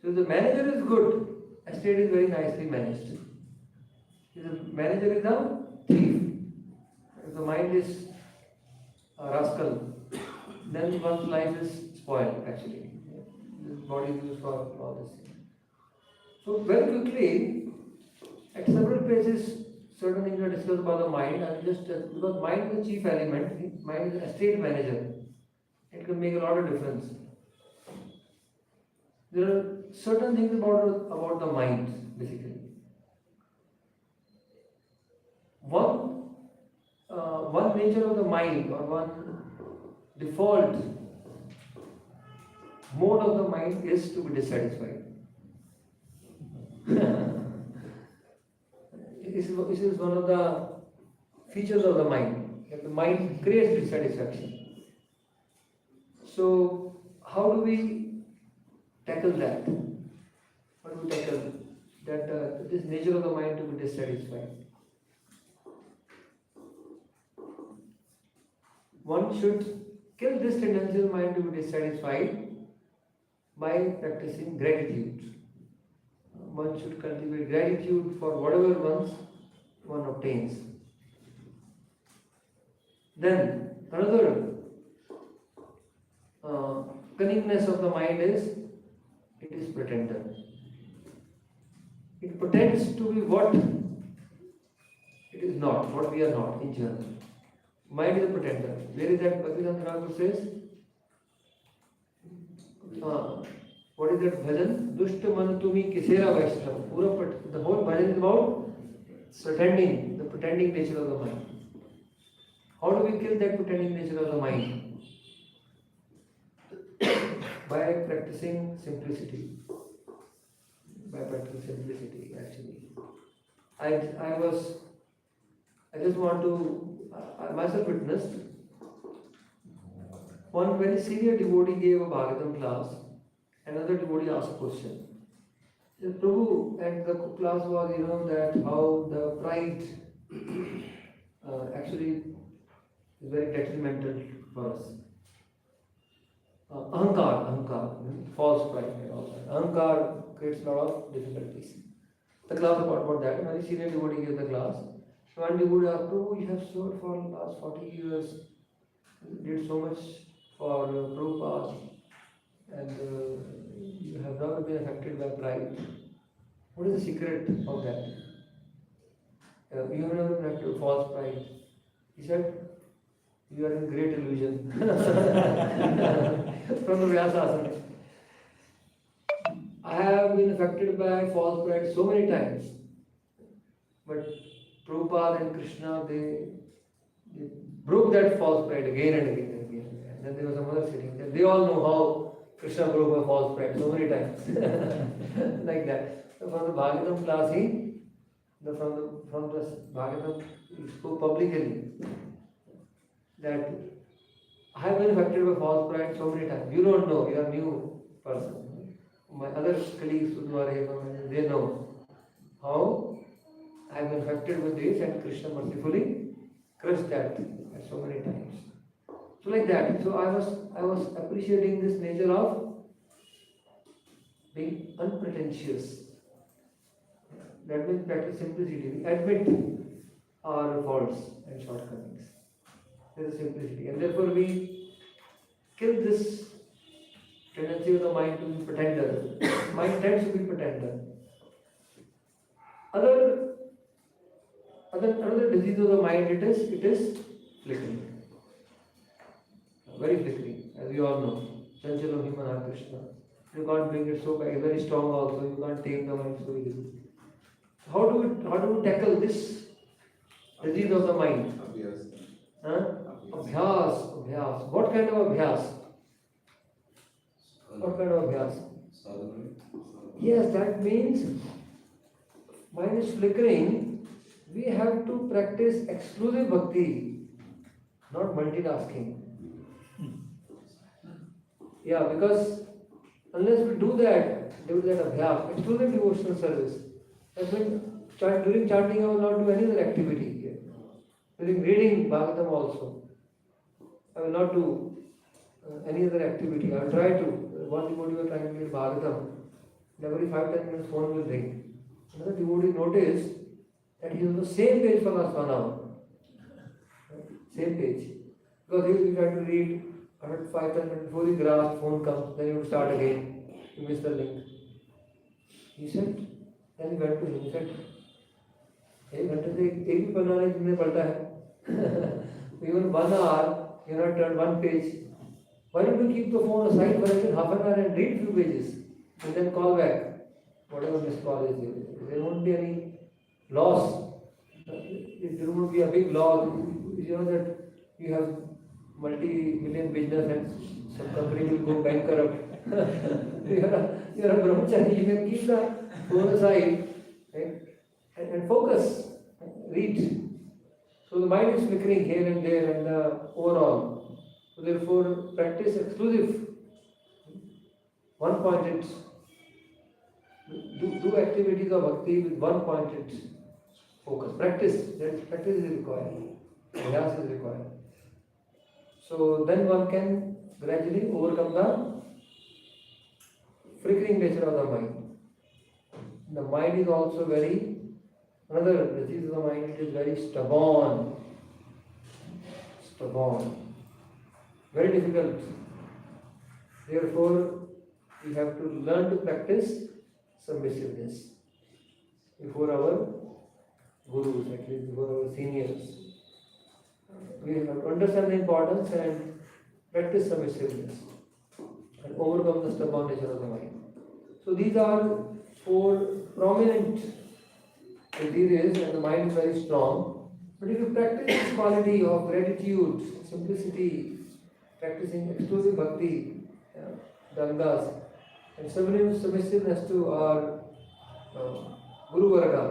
So if the manager is good, estate is very nicely managed. If the manager is a thief, if the mind is a rascal, then one's life is spoiled actually. This body is used for all this. So very quickly, at several places, certain things are discussed about the mind, and just because mind is the chief element, mind is a state manager. It can make a lot of difference. There are certain things about the mind, basically. One nature of the mind, or one default mode of the mind is to be dissatisfied. This is one of the features of the mind. That the mind creates dissatisfaction. So, how do we tackle that? How do we tackle that this nature of the mind to be dissatisfied? One should kill this tendency of mind to be dissatisfied by practicing gratitude. One should cultivate gratitude for whatever one obtains. Then another cunningness of the mind is it is pretender. It pretends to be what it is not, what we are not in general. Mind is a pretender. Where is that Bhakti Thakur says? What is that bhajan? Dushta man tumi kisera vaishnav. The whole bhajan is about pretending, the pretending nature of the mind. How do we kill that pretending nature of the mind? By practicing simplicity. By practicing simplicity, actually. I just want to, I myself witnessed, one very senior devotee gave a Bhagavatam class. Another devotee asked a question. He said, Prabhu, and the class was, that how the pride actually is very detrimental for us. Ahankar, false pride. Ahankar creates a lot of difficulties. The class about that, a very senior devotee gave the class. One devotee asked, Prabhu, you have served for the last 40 years, did so much for Prabhupada, and you have not been affected by pride. What is the secret of that? You have never been affected by false pride. He said, you are in great illusion. From the Vyasasana. I have been affected by false pride so many times. But Prabhupada and Krishna, they broke that false pride again and again and again. And then there was some other sitting there. They all know how Krishna broke a false pride so many times. Like that. So from the Bhagavatam class, from the Bhagavatam, he spoke publicly that I have been affected by false pride so many times. You don't know, you are a new person. My other colleagues who are here, they know how I have been affected with this, and Krishna mercifully crushed that so many times. So like that. So I was appreciating this nature of being unpretentious. That means practice simplicity. We admit our faults and shortcomings. There is simplicity. And therefore we kill this tendency of the mind to be pretender. Mind tends to be pretender. Another disease of the mind, it is flickering. Very flickering, as you all know. Chanchalam Himana Krishna. You can't bring it so back, it's very strong also, you can't tame the mind so easily. How do we tackle this disease of the mind. Abhyas. Huh? Abhyas. What kind of abhyas? What kind of abhyas? Sadhana. Yes, that means mind is flickering. We have to practice exclusive bhakti, not multitasking. Yeah, because unless we do that abhyas, exclusive devotional service, that means during chanting I will not do any other activity here. During reading Bhagavatam also, I will not do any other activity. I will try to. One devotee was trying to read Bhagavatam, and every 5-10 minutes phone will ring. Another devotee noticed that he was on the same page for last 1 hour. Same page. Because he tried to read, after 5-10 minutes before he grasped, phone comes, then he would start again. He missed the link. He said, then he went to him, he said, एक घंटे से एक भी पन्ना नहीं तुमने पढ़ता है. Even 1 hour, you have not turned one page. Why don't you keep the phone aside for even half an hour and read few pages and then call back? Whatever missed call is there. There won't be any loss. There won't be a big loss. You know that you have multi-million business and some company will go bankrupt. You are a brahmachari, you can keep the phone aside, right? And focus, read. So the mind is flickering here and there and overall. So therefore, practice exclusive, one-pointed. Do activities of bhakti with one-pointed focus. Practice is required. Abhyas is required. So then one can gradually overcome the flickering nature of the mind. The mind is also another disease of the mind, it is very stubborn. Very difficult. Therefore, we have to learn to practice submissiveness before our gurus, at least before our seniors. We have to understand the importance and practice submissiveness and overcome the stubborn nature of the mind. So these are 4 prominent diseases and the mind is very strong. But if you practice this quality of gratitude, simplicity, practicing exclusive bhakti, dangas, and submissiveness to our Guru Varga,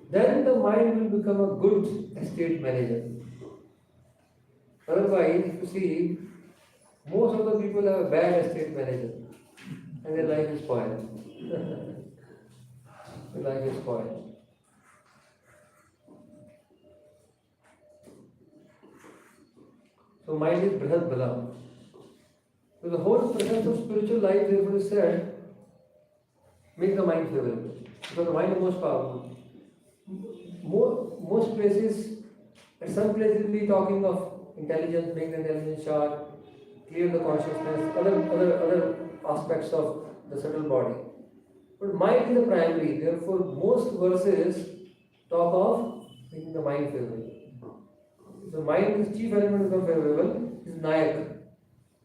then the mind will become a good estate manager. Otherwise, if you see, most of the people have a bad estate manager and their life is spoiled. Their life is spoiled. So mind is Brihad Bala. So the whole process of spiritual life, therefore, is said, make the mind favorable. Because the mind is most powerful. Most places, at some places we talking of intelligence, make the intelligence sharp, clear the consciousness, other aspects of the subtle body. But mind is the primary, therefore most verses talk of making the mind favorable. The mind is chief element to become favorable, is Nayak.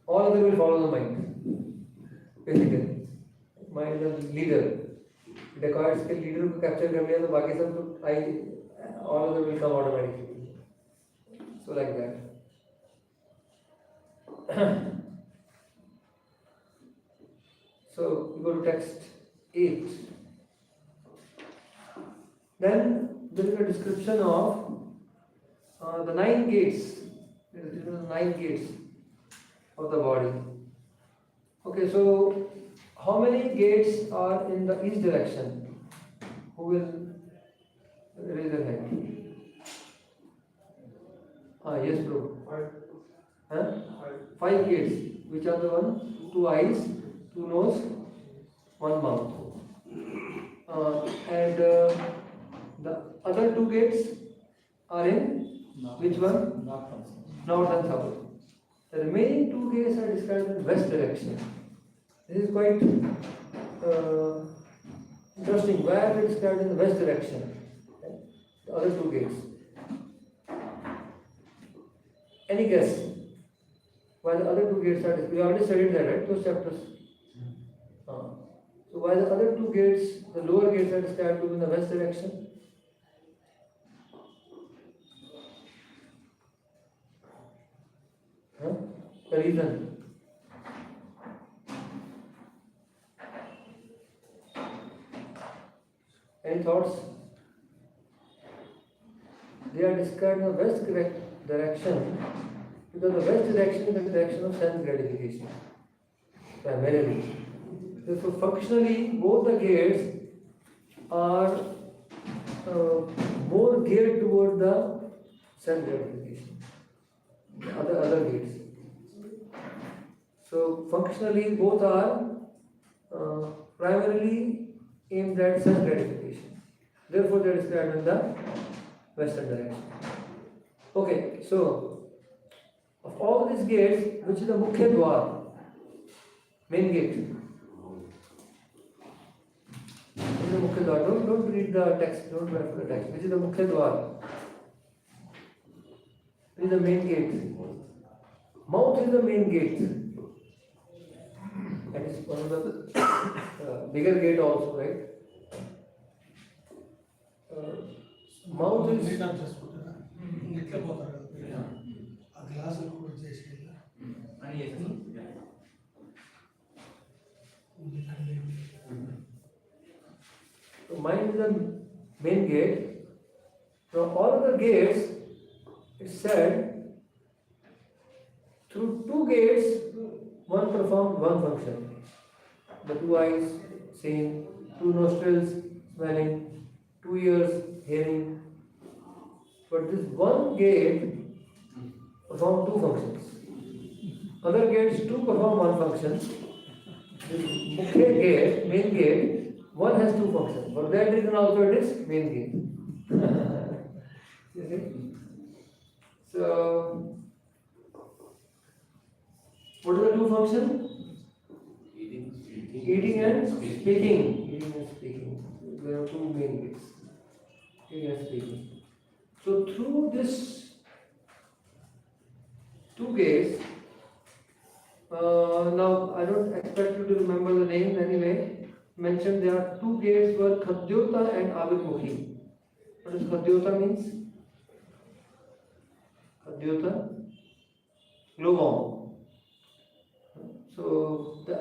All other will follow the mind. Basically. Mind is the leader. Dacoits के leader को capture कर लिया तो बाकी सब तो all other will come automatically. So like that. So we go to text 8. Then there is a description of the 9 gates. There is 9 gates of the body. Okay, so how many gates are in the east direction? Who will raise their hand? Yes, bro. 5 gates. Which are the one? 2 eyes, 2 nose, 1 mouth. And the other 2 gates are in which one? North and south. The remaining 2 gates are described in west direction. This is quite interesting. Why are they described in the west direction? The other 2 gates. Any guess? Why the other 2 gates are described? We already studied that, right? Those chapters. So why the other 2 gates, the lower gates are described to be in the west direction? the reason. Any thoughts? They are described in the west direction because the west direction is the direction of sense gratification, primarily. Therefore, functionally, both the gates are more geared toward the sense gratification, other gates. So, functionally, both are primarily aimed at sense gratification. Therefore, they are described in the western direction. Okay, so of all these gates, which is the Mukhya Dwar, main gate? Which is the Mukhya Dwar? Don't read the text, don't refer the text. Which is the Mukhya Dwar? Which is the main gate? Mouth is the main gate. That is one of the bigger gate also, right? Mouth is ఇట్లా పోతారు కదా ఆ గ్లాసులు కూడా చేసి అని చేసేసి so mind is the main gate. Now all of the gates, it's said, through two gates, one performs one function. The two eyes, seeing, two nostrils, smelling, 2 ears, hearing. But this one gate performs two functions. Other gates too perform one function. This Mukhya gate, main gate, one has two functions. For that reason also it is main gate. You see? So, what are the two functions? Eating and speaking. Eating and speaking. There are two main gates. Eating and speaking. So through this two gates, now I don't expect you to remember the names anyway. Mentioned there are two gates were Khadyota and Avirmukhi. What does Khadyota means? Khadyota, glowworm. So the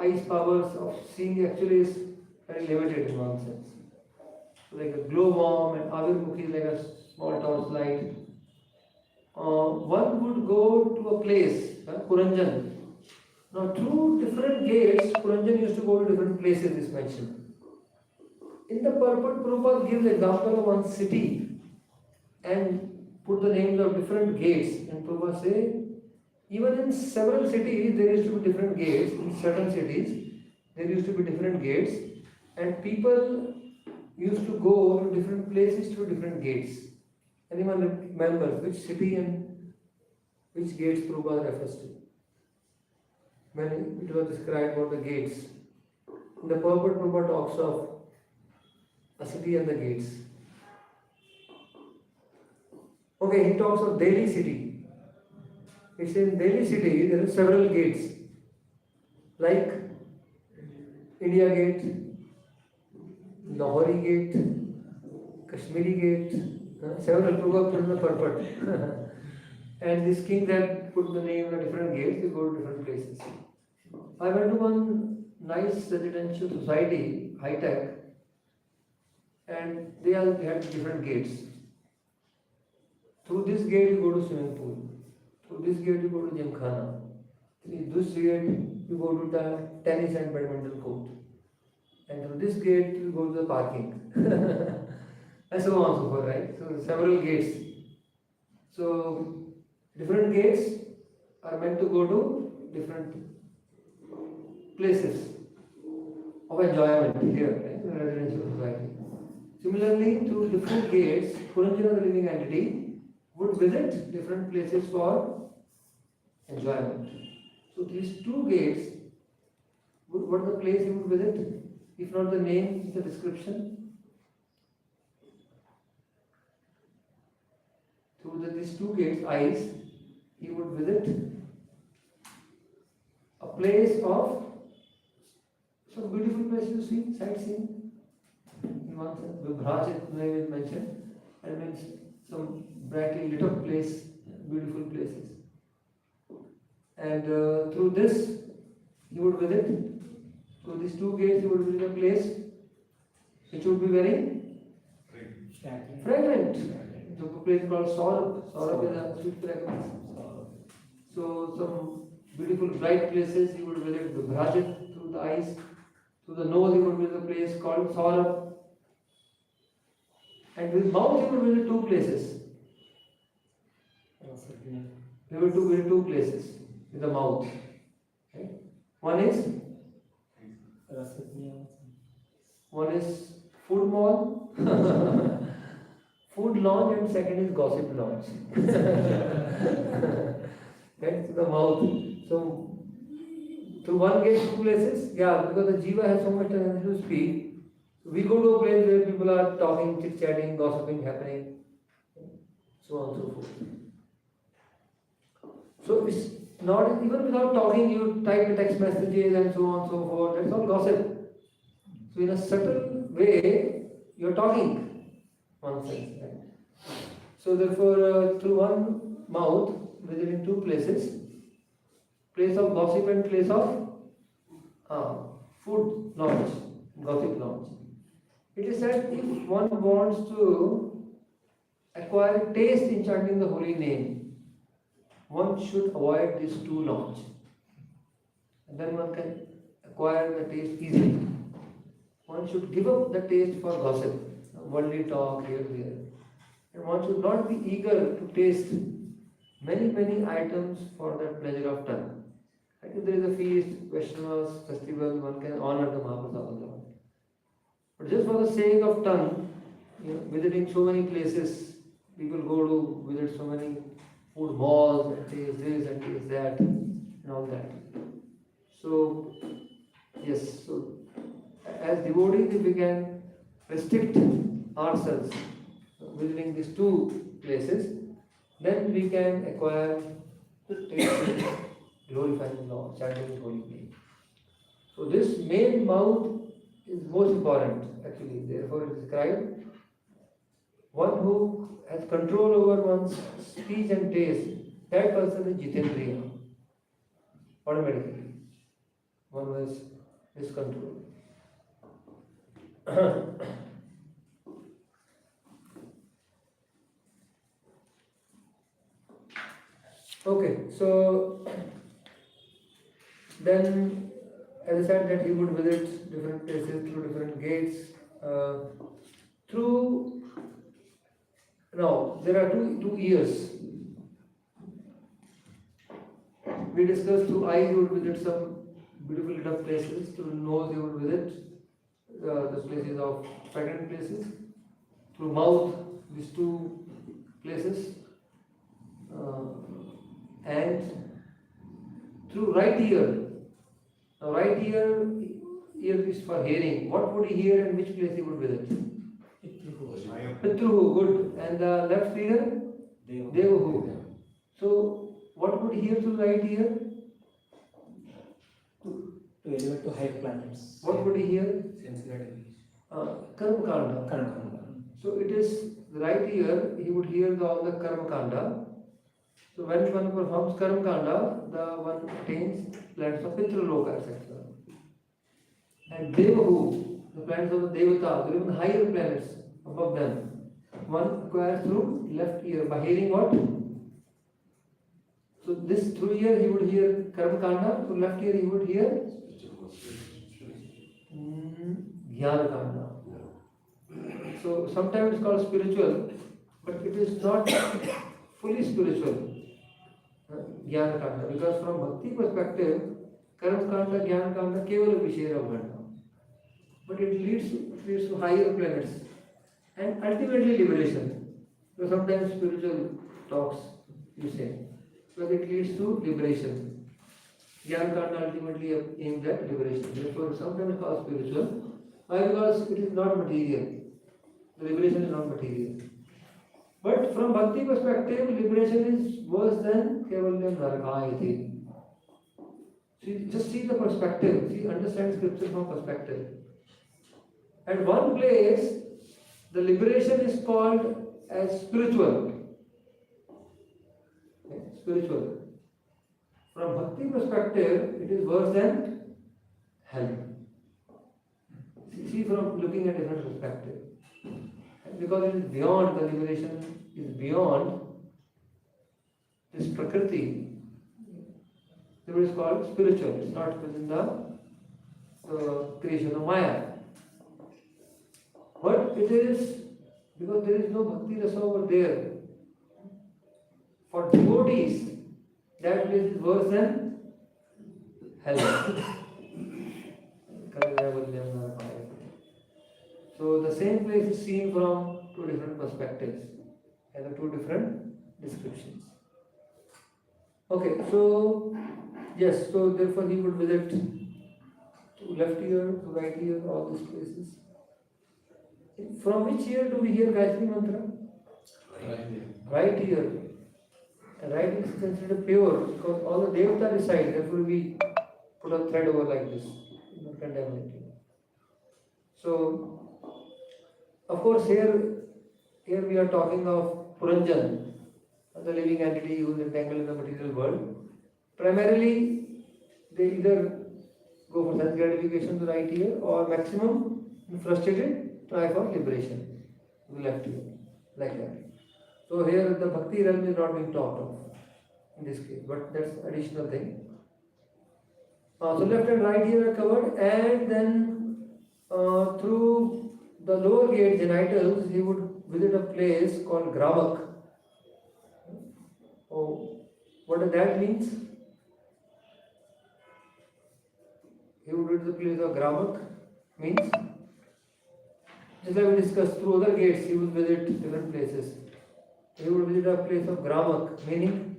eye's powers of seeing actually is very limited in one sense. So like a glowworm and Avirmukhi is like a small torchlight. One would go to a place, Puranjan. Now, through different gates, Puranjan used to go to different places, is mentioned. In the purport, Prabhupada gives example of one city and put the names of different gates. And Prabhupada say, even in several cities, there used to be different gates. In certain cities, there used to be different gates. And people used to go to different places through different gates. Anyone remembers which city and which gates Prabhupada refers to? When it was described about the gates. In the purport, Prabhupada talks of a city and the gates. Okay, he talks of Delhi city. He says in Delhi city there are several gates. Like India Gate, Lahori Gate, Kashmiri Gate, several Prabhupada put in the purport. And these kings had put the name of different gates, they go to different places. I went to one nice residential society, high tech, and they all had different gates. Through this gate you go to swimming pool. Through this gate you go to gymkhana. Through this gate you go to the tennis and badminton court. And through this gate you go to the parking. And so on and so forth, right? So several gates. So different gates are meant to go to different places of enjoyment here, right? In a residential society. Similarly, through different gates, Puranjana, the living entity, would visit different places for enjoyment. So these two gates, what is the place he would visit? If not the name, the description. Through these two gates, eyes, he would visit a place of some beautiful place you see, sightseeing. In one sense, Vibhraj may be mentioned, and means some brightly lit up place, beautiful places. And through this, he would visit, through these two gates, he would visit a place which would be very fragrant. The place called Saurabh. Saurabh is a sweet fragrance. So some beautiful bright places he would visit, the Bhrajit through the eyes, through the nose he would visit a place called Saurabh. And with mouth he would visit two places. He would visit two places with the mouth. Okay? One is food mall, food launch, and second is gossip launch. That's the mouth. So, through one gate, two places, yeah, because the jiva has so much energy to speak. We go to a place where people are talking, chit-chatting, gossiping happening, so on and so forth. So it's not, even without talking, you type the text messages and so on and so forth, that's all gossip. So in a subtle way, you're talking, one sense. Right? So therefore, through one mouth, visiting two places, place of gossip and place of food launch, gossip launch. It is said if one wants to acquire taste in chanting the holy name, one should avoid these two launch. And then one can acquire the taste easily. One should give up the taste for gossip, worldly talk here and there. And one should not be eager to taste many items for the pleasure of tongue. Like if there is a feast, Vaishnavas, festival, one can honor the Mahaprasad. But just for the sake of tongue, visiting so many places, people go to visit so many food malls and taste this and taste that and all that. So, yes, so as devotees, if we can restrict ourselves visiting these two places, then we can acquire the taste of glorifying the Lord, chanting His holy name. So this main mouth is most important actually. Therefore it is described, one who has control over one's speech and taste, that person is Jitendriya. Automatically. One who has this control. Okay, so then as I said that he would visit different places through different gates. Now there are two ears. We discussed through eyes he would visit some beautiful enough places. Through nose he would visit the places of fragrant places. Through mouth, these two places. And through right ear. Now right ear is for hearing. What would he hear and which place he would visit? Pitruhu, good. And the left ear? Devahu. So what would he hear through right ear? To elevate to higher planets. What would he hear? Karma Kanda. Karma. So it is the right ear, he would hear all the Karma Kanda. So when one performs Karma Kanda, the one attains planets of Pitraloka, etc. And Devahu, the planets of the Devatas, or even higher planets above them, one acquires through left ear by hearing what? So this through ear he would hear Karma Kanda, through left ear he would hear Jnana Kanda. So sometimes it's called spiritual, but it is not fully spiritual. Jnana Kanda, because from Bhakti perspective, Karma Kanda, Jnana Kanda, Kevala Vishera Bhanda. But it leads to higher planets and ultimately liberation. So sometimes spiritual talks, you say, but it leads to liberation. Jnana Kanda ultimately aims at liberation. Therefore, sometimes it's called spiritual. Why? Because it is not material. The liberation is not material. But from Bhakti perspective, liberation is worse than Kevalyam Narakayati. Just see the perspective. See, understand scripture from perspective. At one place, the liberation is called as spiritual. Okay? Spiritual. From bhakti perspective, it is worse than hell. See from looking at different perspective. Because it is beyond, the liberation is beyond this prakriti. It is called spiritual, it's not within the creation of Maya. But it is, because there is no bhakti rasa over there. For devotees, that place is worse than hell. So the same place is seen from two different perspectives and the two different descriptions. Okay, so yes, so therefore he would visit to left ear, to right ear, all these places. From which ear do we hear Gayatri Mantra? Right ear. And right ear is considered pure because all the devata reside, therefore we put a thread over like this, not contaminating. So, of course, here we are talking of Puranjan, the living entity who is entangled in the material world. Primarily, they either go for sense gratification, the right ear, or maximum, frustrated, try for liberation, the left ear, like that. So here the bhakti realm is not being talked of in this case, but that's additional thing. So left and right ear are covered, and then through the lower gate genitals, he would visit a place called Gramak. Oh, what does that mean? He would visit the place of Gramak, means, just like we discussed, through other gates, he would visit different places. He would visit a place of Gramak, meaning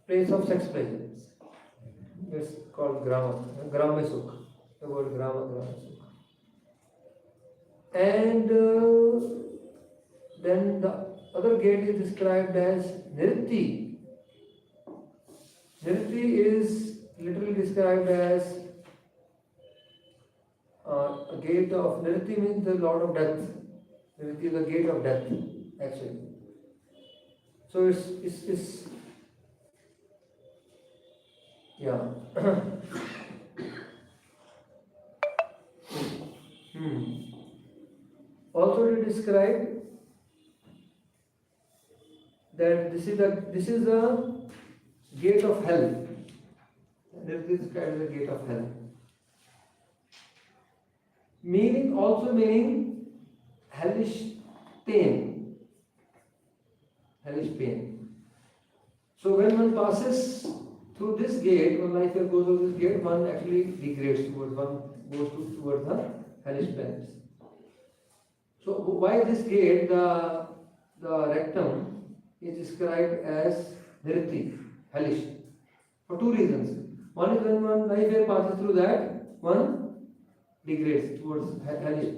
place of sex pleasure. It's called Gramak, Gramesuk. The word Gramesuk. And then the other gate is described as Nritti. Nritti is literally described as a gate of Nritti means the Lord of Death. Nritti is the gate of death, actually. So it's yeah. Also, it is described that this is a gate of hell. This is described as a gate of hell. Meaning hellish pain. Hellish pain. So when one passes through this gate, when life goes through this gate, one actually degrades towards the hellish pains. So why this gate, the rectum, is described as Nritti, hellish, for two reasons. One is when one life passes through that, one degrades towards hellish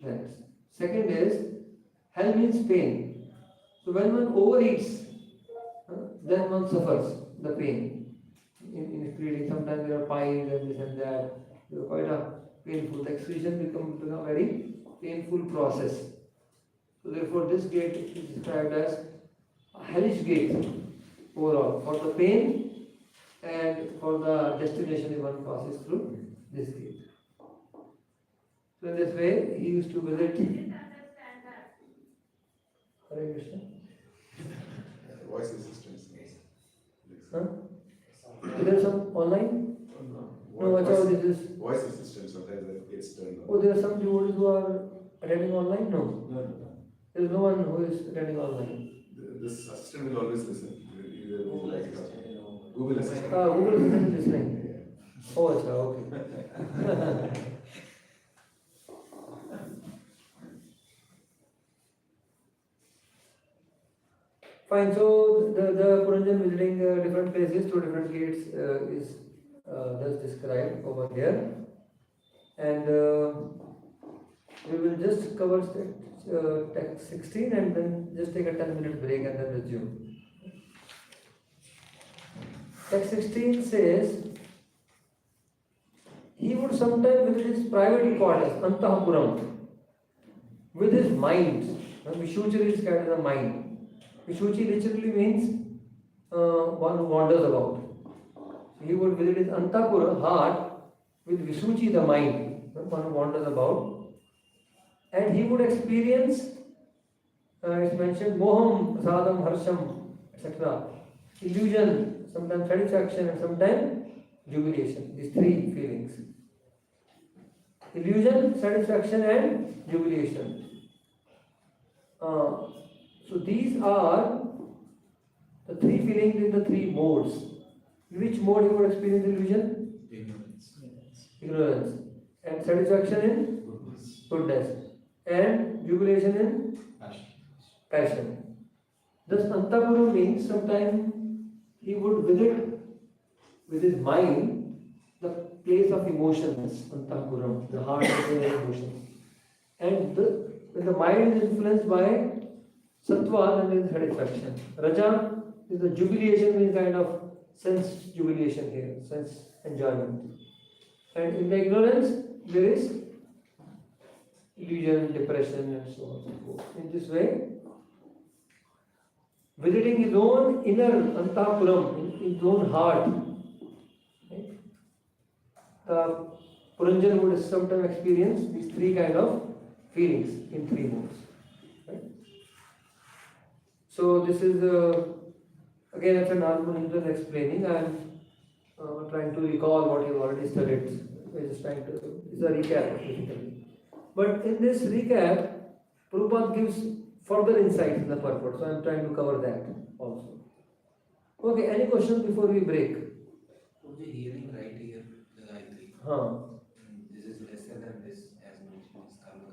planets. Second is, hell means pain. So when one overeats, then one suffers the pain. In creating, sometimes there are piles and this and that. They are quite a painful. The excretion becomes a very painful process. So therefore, this gate is described as a hellish gate overall for the pain and for the destination if one passes through this gate. So in this way, he used to visit. Hare Krishna. Voice assistance. Huh? Is there some online? No, watch out, this is. Voice assistant, sometimes that gets turned on. Oh, there are some devotees who are attending online? No. No. There is no one who is attending online. This assistant will always listen. Either Google like it or Google Assistant. Google Assistant is listening. Oh, okay. Fine, so the Puranjan visiting different places to different gates is thus described over here. And we will just cover text 16 and then just take a 10-minute break and then resume. Text 16 says, he would sometimes visit his private quarters, Antahapuram, with his mind. Vishuchi is kind of the mind. Vishuchi literally means one who wanders about. He would visit his Antapura, heart, with Visuchi, the mind, one who wanders about. And he would experience, it's mentioned, Moham, Prasadam, Harsham, etc. Illusion, sometimes satisfaction, and sometimes jubilation. These three feelings. Illusion, satisfaction, and jubilation. So these are the three feelings in the three modes. In which mode you would experience illusion? Ignorance. Ignorance. And satisfaction in Goodness. goodness. And jubilation in Passion. passion. Thus Antapura means sometimes he would visit with his mind the place of emotions, Antapuram, the heart of the emotions. And when the mind is influenced by Sattva, then there is satisfaction. Raja is the jubilation, means kind of sense jubilation here, sense enjoyment. And in the ignorance, there is illusion, depression, and so on and so forth. In this way, visiting his own inner Antapuram, in his own heart, right? The Puranjan would sometimes experience these three kind of feelings in three modes. Right? So this is again it's an Almanindran explaining. I am trying to recall what you already studied. We're just trying to, it's a recap basically. But in this recap, Prabhupada gives further insight in the purport. So I am trying to cover that also. Okay, any questions before we break? Would the hearing right here, the Gayatri? This is lesser than this, as mentioned, is Karma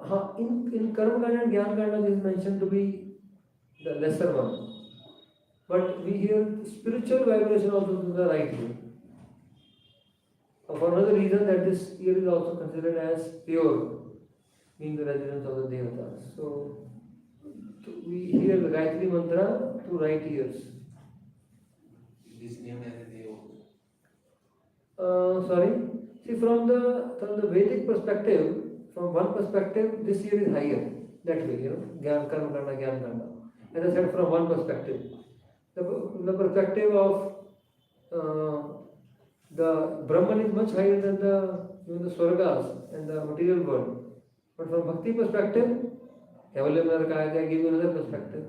Kanda. In Karma Kanda and Jnana Kanda, this is mentioned to be the lesser one. But we hear spiritual vibration also to the right ear. For another reason that this ear is also considered as pure, being the residence of the Devatas. So we hear the Gayatri Mantra through right ears. This name as a Deva. Sorry. See, from the Vedic perspective, from one perspective, this ear is higher. That way, Gyan Karma Kanda, Gyan Kanda. As I said, from one perspective. The perspective of the Brahman is much higher than even the Swargas and the material world. But from Bhakti perspective, Heavenly Mother Kaya give you another perspective.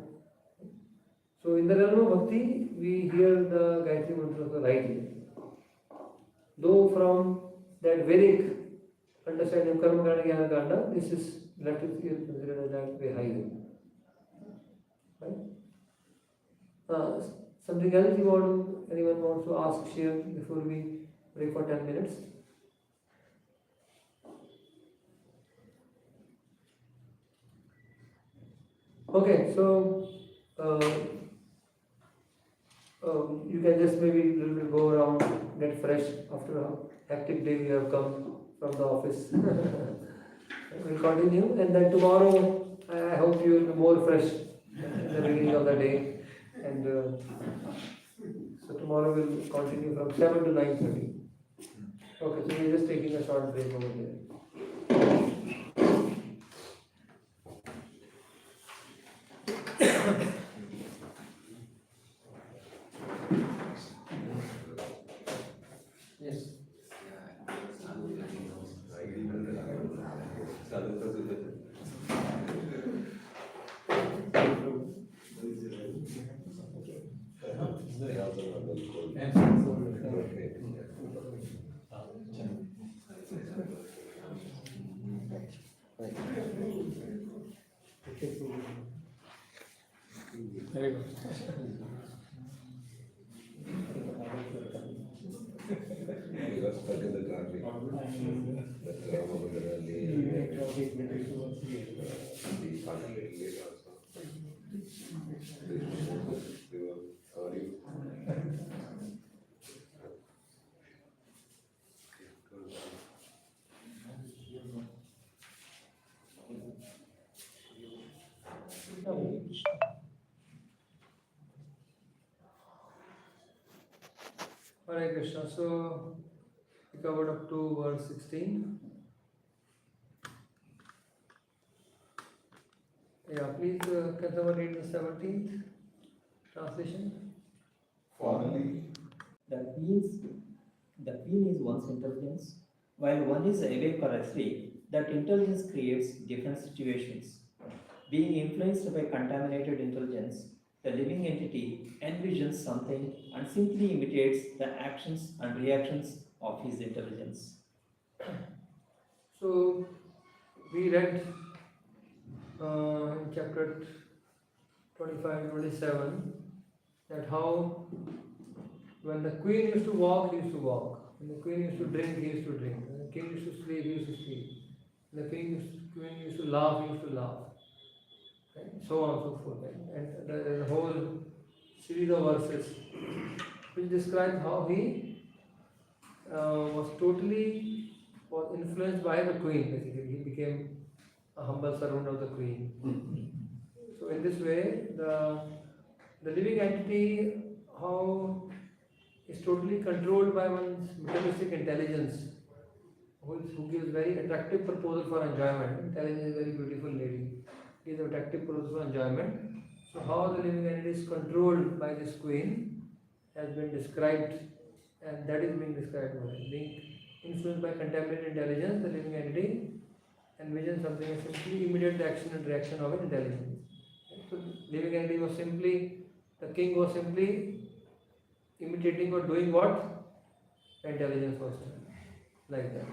So in the realm of Bhakti, we hear the Gayatri Mantra of the right ear. Though from that Vedic understanding of Karma Kanda, Jnana Kanda, this is left ear considered as that way higher. Right? Something else anyone wants to ask, share before we break for 10 minutes? Okay, so you can just maybe a little bit go around, get fresh after a hectic day you have come from the office. We'll continue, and then tomorrow I hope you will be more fresh in the beginning of the day. And so tomorrow we'll continue from 7 to 9:30. Okay, so we're just taking a short break over here. Yes. Very good. We got stuck in the traffic. That's traffic Hare Krishna. So we covered up to verse 16. Yeah, please can someone read the 17th? Translation? Formerly, The queen is one's intelligence, while one is awake or asleep. That intelligence creates different situations. Being influenced by contaminated intelligence, the living entity envisions something and simply imitates the actions and reactions of his intelligence. So, we read in chapter 25, 27 that how when the queen used to walk, he used to walk. When the queen used to drink, he used to drink. When the king used to sleep, he used to sleep. When the queen used to laugh, he used to laugh. Right? So on and so forth. Right? And the whole series of verses which describe how he was influenced by the queen. Basically, he became a humble servant of the queen. So in this way, the living entity how is totally controlled by one's materialistic intelligence, who gives very attractive proposal for enjoyment. Intelligence is a very beautiful lady. Gives attractive proposal for enjoyment. So how the living entity is controlled by this queen has been described, and that is being described over here. Being influenced by contaminated intelligence, the living entity envisions something and simply imitate the action and reaction of its intelligence. So living entity was simply, the king was simply imitating or doing what the intelligence was doing, like that.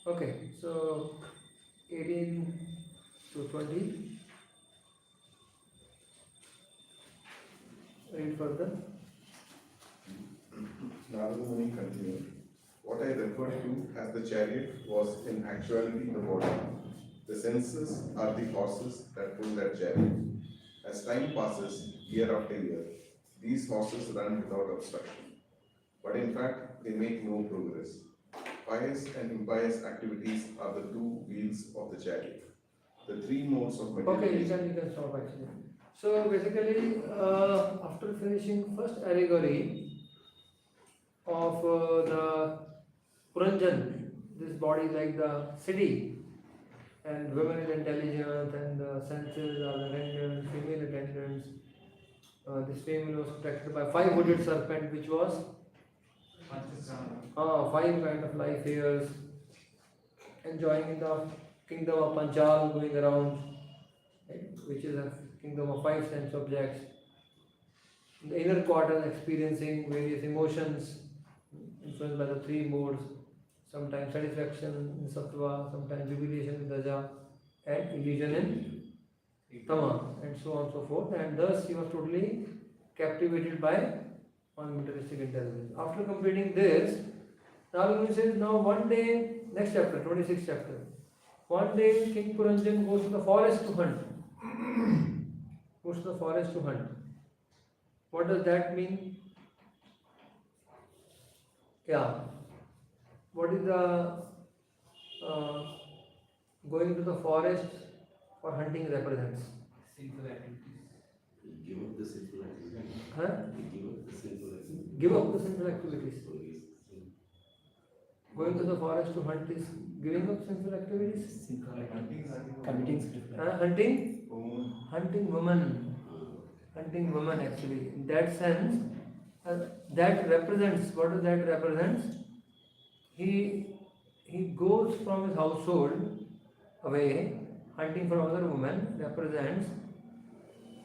Okay, so 18 to 20. Read further. Narada Muni continued. What I referred to as the chariot was in actuality the body. The senses are the horses that pull that chariot. As time passes, year after year, these horses run without obstruction. But in fact, they make no progress. Pious and impious activities are the two wheels of the chariot. The three modes of Okay, materialism. you can stop actually. So basically, after finishing first allegory of the Puranjan, this body like the city, and women is intelligent, and the senses are the attendants, female attendants. This female was protected by 5 hooded serpent, which was 5 kind of life years, enjoying in the kingdom of Panchal, going around, right, which is a kingdom of 5 sense objects. In the inner quarters, experiencing various emotions influenced by the 3 modes, sometimes satisfaction in sattva, sometimes jubilation in raja, and illusion in tama, and so on and so forth. And thus he was totally captivated by one materialistic intelligence. After completing this, now he says, now one day, next chapter, 26th chapter, one day King Puranjan goes to the forest to hunt. Goes to the forest to hunt. What does that mean? Yeah. What is the going to the forest for hunting represents? Sinful activities. Give up the sinful activities. Huh? Give up the sinful activities. Give up the sinful activities. So yes. Going to the forest to hunt is giving up sinful activities. Committing sinful Hunting? Woman. Hunting woman. Hunting woman actually. In that sense, that represents, what does that represents? He goes from his household away, hunting for other women, represents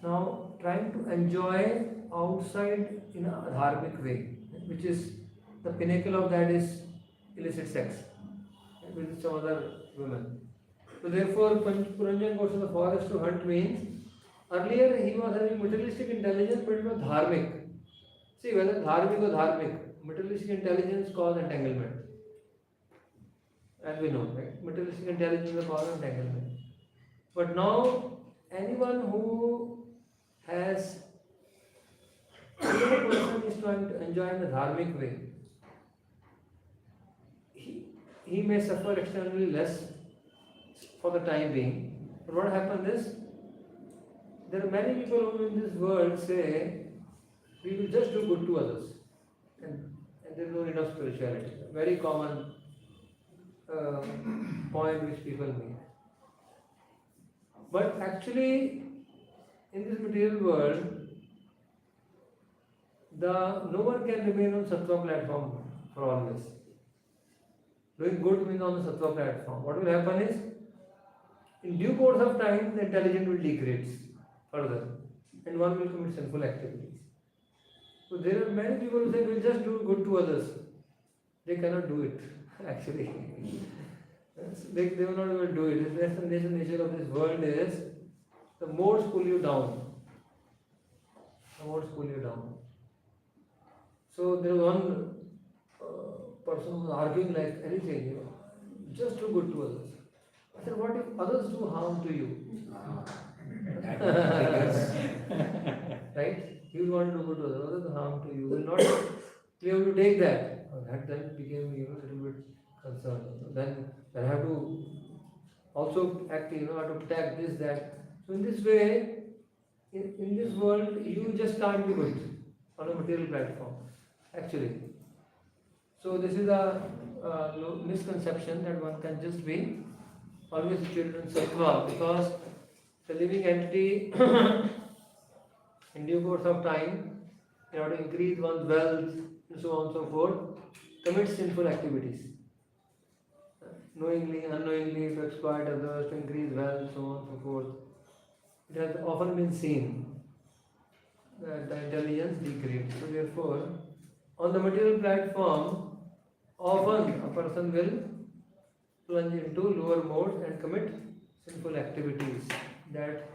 now trying to enjoy outside in a dharmic way, which is the pinnacle of that is illicit sex with some other women. So therefore, Puranjan goes to the forest to hunt means earlier he was having materialistic intelligence, but it was dharmic. See, whether dharmic or dharmic, materialistic intelligence cause entanglement. As we know, right? Materialistic intelligence is a cause of entanglement. But now, anyone who has, even a person is trying to enjoy in a dharmic way, he may suffer externally less for the time being. But what happens is, there are many people who in this world say, we will just do good to others. And there is no need of spirituality. Very common point which people make. But actually, in this material world, no one can remain on Sattva platform for always. Doing good means on the Sattva platform. What will happen is, in due course of time, the intelligence will degrade further and one will commit sinful activities. So there are many people who say, we'll just do good to others. They cannot do it, actually. They will not able to do it. That's the nature of this world is, the modes pull you down. The modes pull you down. So there was one person who was arguing like anything, just do good to others. I said, what if others do harm to you? Right? You want to do good to others, others do harm to you. Will not be able to take that. That then became a little bit concerned. Then I have to also act, I have to protect this, that. So in this way, in this world, you just can't be good on a material platform, actually. So this is a misconception that one can just be always situated in sattva, because the living entity in due course of time, in order to increase one's wealth and so on and so forth, commits sinful activities. Knowingly, unknowingly, to exploit others, to increase wealth, so on and so forth. It has often been seen that the intelligence degrades. So therefore, on the material platform, often a person will plunge into lower modes and commit sinful activities that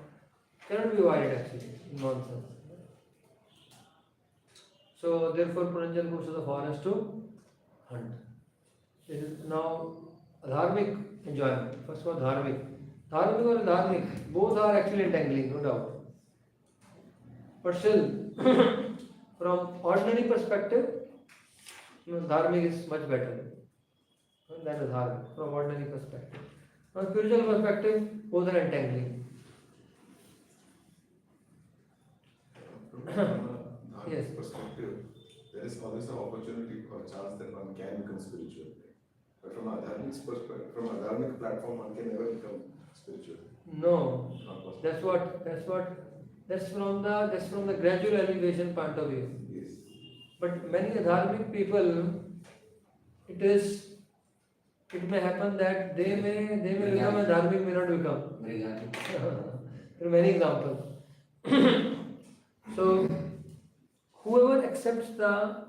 cannot be avoided actually, in one sense. So therefore, Puranjan goes to the forest to hunt. This is now a dharmic enjoyment. First of all, dharmic. Dharmic or dharmic, both are actually entangling, no doubt. But still, from ordinary perspective, dharmic is much better than a dharmic, from ordinary perspective. From spiritual perspective, both are entangling. From a Yes. perspective, there is always an opportunity or chance that one can become spiritual. But from a dharmic perspective, from a dharmic platform, one can never become spiritual. No, Not possible. that's from the gradual elevation point of view. Yes. But many dharmic people, it may happen that they may become a dharmic, may not become. There are many examples. So, whoever accepts the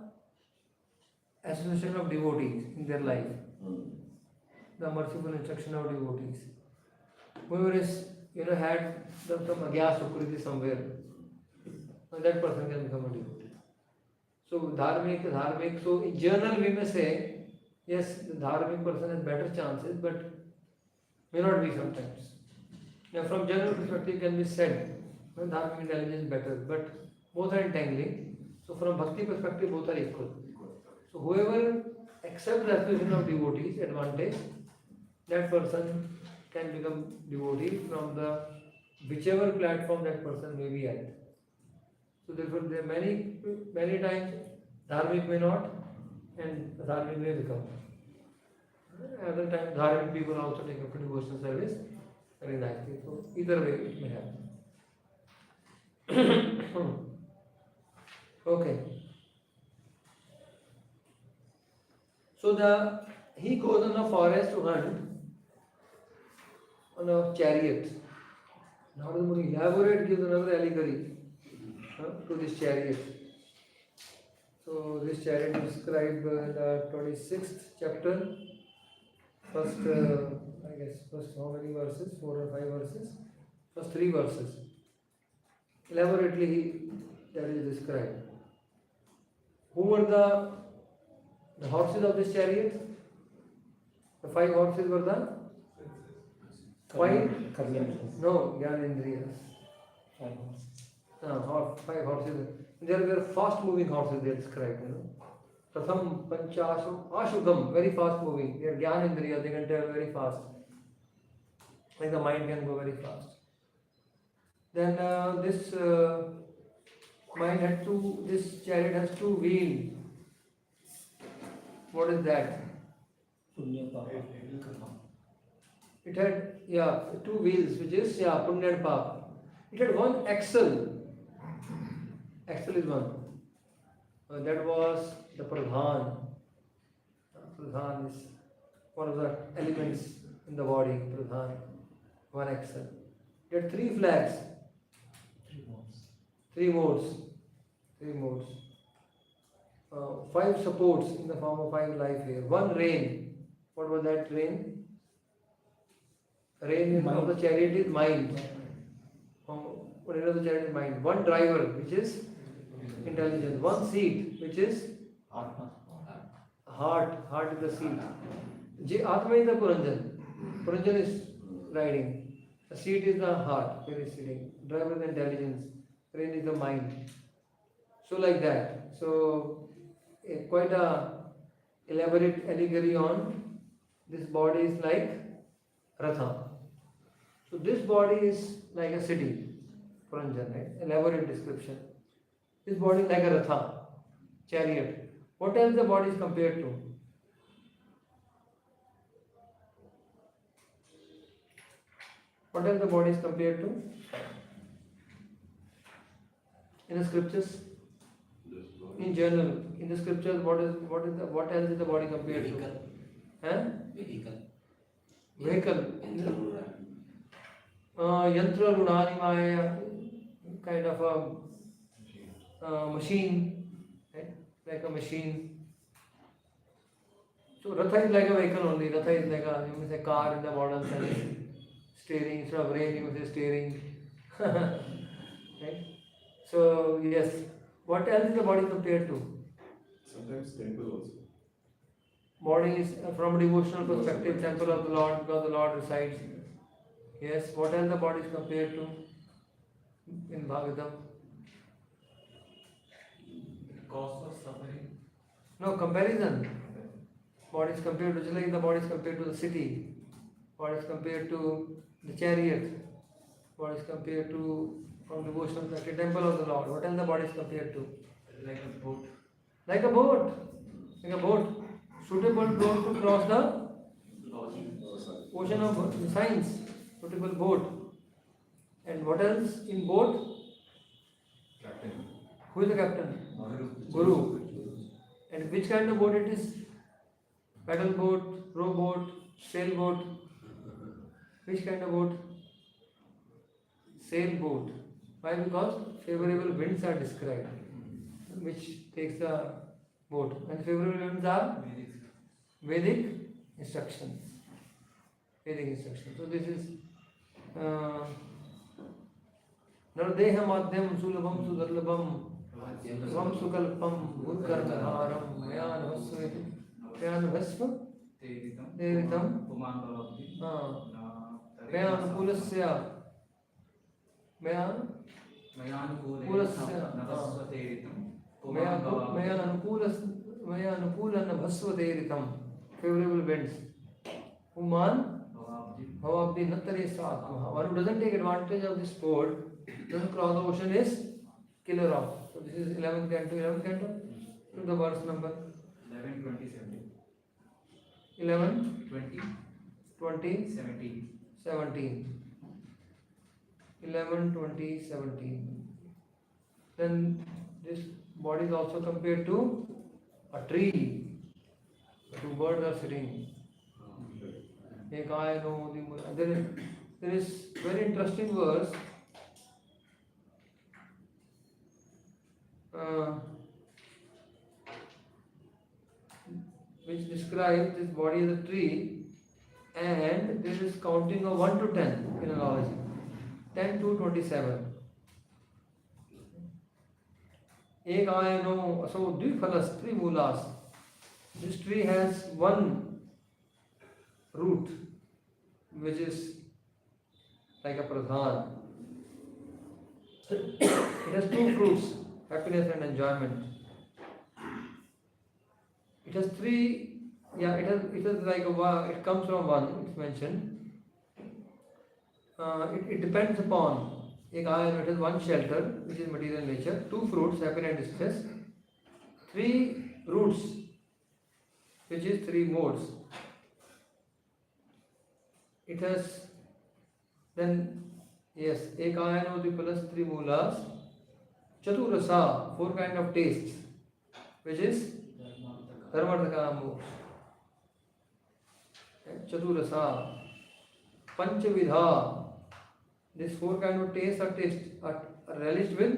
association of devotees in their life, the merciful instruction of devotees, whoever is, had some agyas sukriti somewhere, that person can become a devotee. So, dharmic, so in general we may say, yes, the dharmic person has better chances, but may not be sometimes. Now, from general perspective, can be said, dharmic intelligence is better, but both are entangling. So, from bhakti perspective, both are equal. So, whoever accepts the association of devotees, advantage, that person can become devotee from the whichever platform that person may be at. So, therefore, there are many times dharmic may not, and dharmic may become. Other times, dharmic people also take up to devotional service very nicely. So, either way, it may happen. Okay. So he goes on a forest to hunt on a chariot. Now the Muni elaborate gives another allegory to this chariot. So this chariot is described in the 26th chapter. First how many verses? 4 or 5 verses? First 3 verses. Elaborately that is described. Who were the horses of this chariot? The 5 horses were the 5? No, Gyanendriyas. 5 horses. There were fast moving horses they are described, Pratham, Pancha, Ashugam, very fast moving. They are Gyanendriya, they can travel very fast. Like the mind can go very fast. Then this chariot has 2 wheels. What is that? It had 2 wheels, which is Punya and Papa. It had one axle. Axle is one. That was the Pradhan. Pradhan is one of the elements in the body. Pradhan, one axle. It had three flags. Three modes. Five supports in the form of five life here. One rein. What was that rein? Rein of the chariot is mind. What is the chariot is mind? One driver, which is intelligence. One seat, which is heart. Heart is the seat. Atma is the Puranjan. Puranjan is riding. The seat is the heart, where is sitting. Driver is the intelligence. Rein is the mind. So like that. So quite a elaborate allegory on this body is like Ratha. So this body is like a city, Puranjan, right? Elaborate description. This body is like a Ratha, chariot. What else the body is compared to? What else the body is compared to? In the scriptures? In general, in the scriptures, what else is the body compared to? Vehicle. Huh? Vehicle. Vehicle. Yantra Runanimaya, kind of a machine, right? Like a machine. So Ratha is like a vehicle only. Ratha is like a, you may say, car in the modern sense. Steering, instead of rain, you may say steering. Right? So yes, what else is the body compared to? Sometimes temple also. Body is from a devotional perspective, temple of the Lord, because the Lord resides. Yes, what else the body is compared to in Bhagavatam? Cause of suffering. No, comparison. Body is compared to, just like the body is compared to the city. Body is compared to the chariot. Body is compared to, from devotional perspective, temple of the Lord. What else the body is compared to? Like a boat. Like a boat. Like a boat. Suitable boat to cross the ocean of science. Suitable boat. And what else in boat? Captain. Who is the captain? Guru. And which kind of boat it is? Paddle boat, rowboat, sailboat. Which kind of boat? Sailboat. Why? Because favorable winds are described, which takes the boat. And favorable winds are Vedic instructions. Vedic instructions. So this is Nardeha Madhyam Sulabam Sudarlabam Svam Sukalpam Bhutkarnharam Mayan Vasva Teritam Mayan Pulasya Mayan Bhasvateritam. Favorable winds. Uman Bhavabdi Nattare Satma. One who doesn't take advantage of this sport, doesn't cross the ocean, is killer off. So this is 11th canto. 11th canto to the verse number 11, 20, 17. 11, 20, 20, 17. 17. 11, 20, 17. Then this body is also compared to a tree. Two birds are sitting. There is very interesting verse. Which describes this body as a tree, and there is counting of 1 to 10 in analogy. 10 to 27. Ekayano, so Dviphalas, Trimulas. This tree has one root, which is like a pradhan. It has two fruits, happiness and enjoyment. It has three, it has like it comes from one, it's mentioned. It depends upon, it has one shelter, which is material nature, two fruits, happiness and distress, three roots, which is three modes. It has then Yes, ekayano dipalas trimulas, chaturasa, 4 kind of tastes, which is dharmarthaka moksha. Chaturasa, panchavidha, these 4 kind of tastes are relished with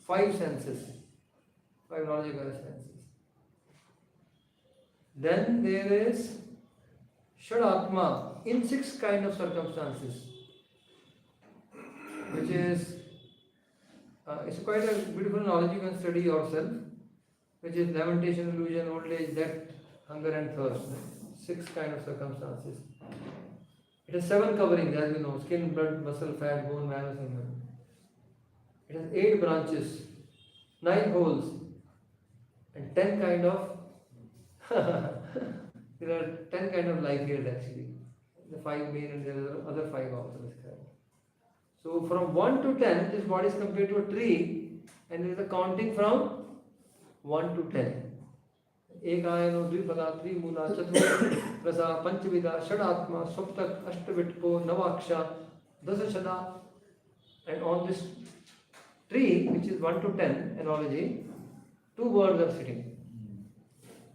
5 senses, 5 knowledgeable senses. Then there is Shadatma in 6 kind of circumstances, which is it's quite a beautiful knowledge you can study yourself, which is lamentation, illusion, old age, death, hunger and thirst. 6 kind of circumstances. It has 7 coverings, as we know: skin, blood, muscle, fat, bone, marrow, and nerve. It has 8 branches, 9 holes, and 10 kind of there are 10 kind of life here actually. The 5 main and there are other 5 also described. So from 1 to 10, this body is compared to a tree, and there is a counting from 1 to 10. Ekayano dvipala trimula chatur rasa panchavidha shadatma saptak ashtavitpo navaksha dasashada. And on this tree, which is 1 to 10 analogy, 2 birds are sitting.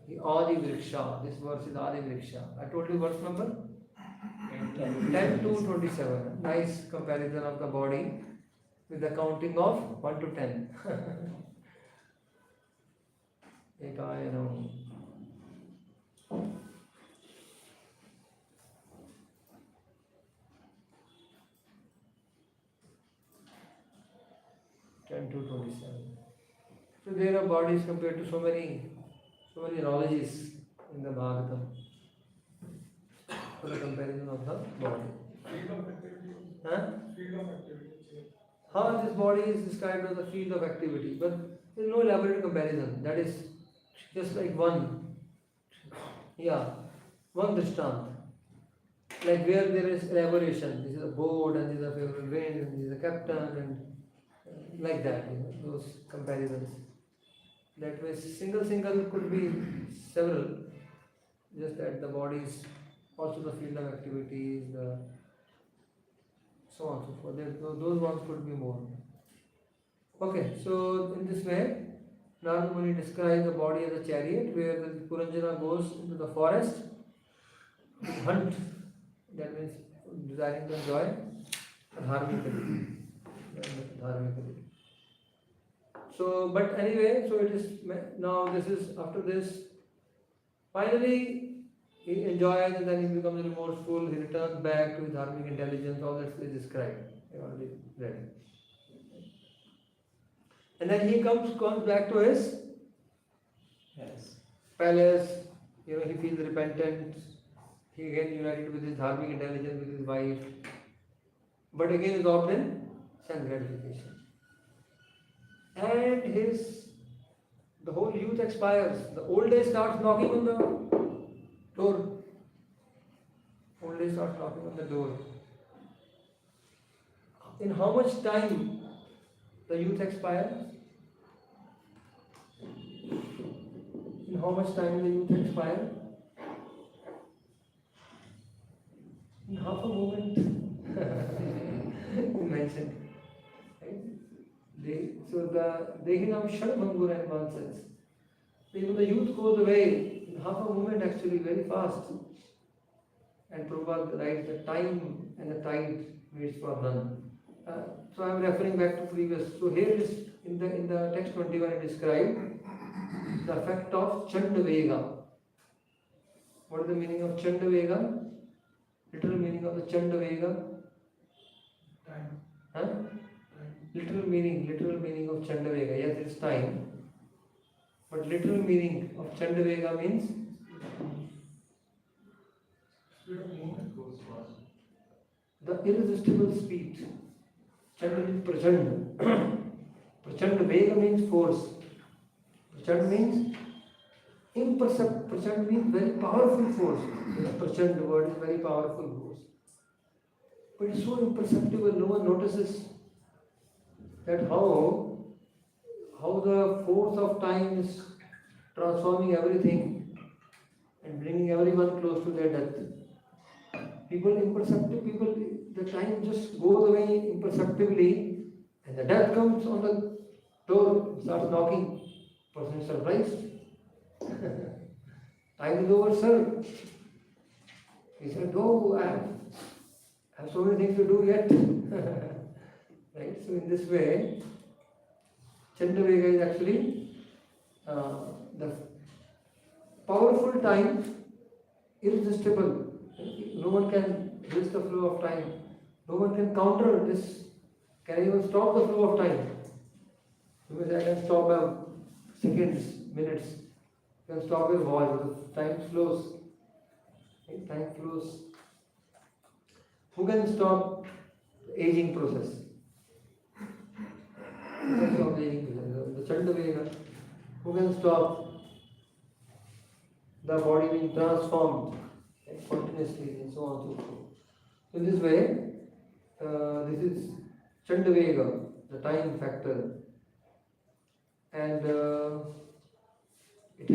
The Adi Vriksha, this verse is Adi Vriksha. I told you verse number 10 to 27. Nice comparison of the body with the counting of 1 to 10. Ekayano. Ten to 27. So there are bodies compared to so many knowledges in the Bhagavatam for the comparison of the body. Field of activity. Huh? Field of activity. How this body is described as a field of activity, but there is no elaborate comparison. That is just like one dristant. Like where there is elaboration, this is a board and this is a favorable wind and this is a captain and like that, those comparisons. That way single could be several, just that the body is also the field of activities, so on and so forth. Those ones could be more. Okay, so in this way, Narada Muni describes the body as a chariot where the Puranjana goes into the forest to hunt, that means desiring to enjoy dharmically. So, but anyway, so it is now. This is after this. Finally, he enjoys and then he becomes remorseful. He returns back to his dharmic intelligence. All that is described. I already read. And then he comes back to his palace. He feels repentant. He again united with his dharmic intelligence with his wife. But again, is opt in sense gratification. And the whole youth expires. The old age starts knocking on the door. Old age starts knocking on the door. In how much time the youth expires? In how much time the youth expire? In half a moment. You mentioned. So the Dehinam Shadbhangura in one sense. When the youth goes away, in half a moment actually very fast. And Prabhupada writes the time and the tide waits for none. So I am referring back to previous. So here it is in the text 21 it described the effect of Chandavega. What is the meaning of Chandavega? Literal meaning of the Chandavega? Time. Huh? Literal meaning of Chandavega. Yes, it's time. But literal meaning of Chandavega means Speed of movement. Goes fast. the irresistible speed. Chanda means Prachanda. Prachanda Vega means force. Prachanda means imperceptible. Prachanda means very powerful force. Prachanda word is very powerful force. But it's so imperceptible, no one notices that how the force of time is transforming everything and bringing everyone close to their death. People imperceptible, people, the time just goes away imperceptibly, and the death comes on the door, starts knocking. Person is surprised. Time is over, sir. He said, no, I have so many things to do yet. Right? So in this way, Chandravega is actually the powerful time, irresistible. No one can resist the flow of time. No one can counter this, can even stop the flow of time. Because I can stop seconds, minutes, you can stop your watch, but time flows. Right? Time flows. Who can stop the aging process? Who can stop the aging process? The Chandravega. Who can stop the body being transformed continuously and so on and so forth? So in this way, this is Chandravega, the time factor. And it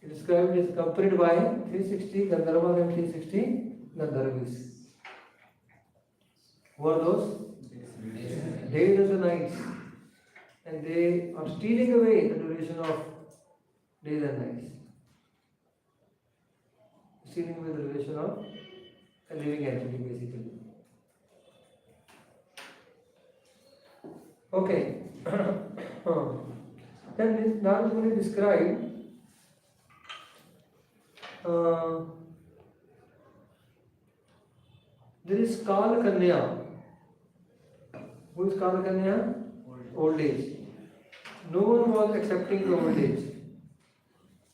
described is accompanied by 360 Gandharvas and 360 Gandharvis. Who are those? Days and the nights. And they are stealing away the duration of days and nights. Stealing away the duration of a living entity, basically. Okay. Then now is going to describe there is Kala Kanya. Who is Kala Kanya? Old age. No one was accepting the old age.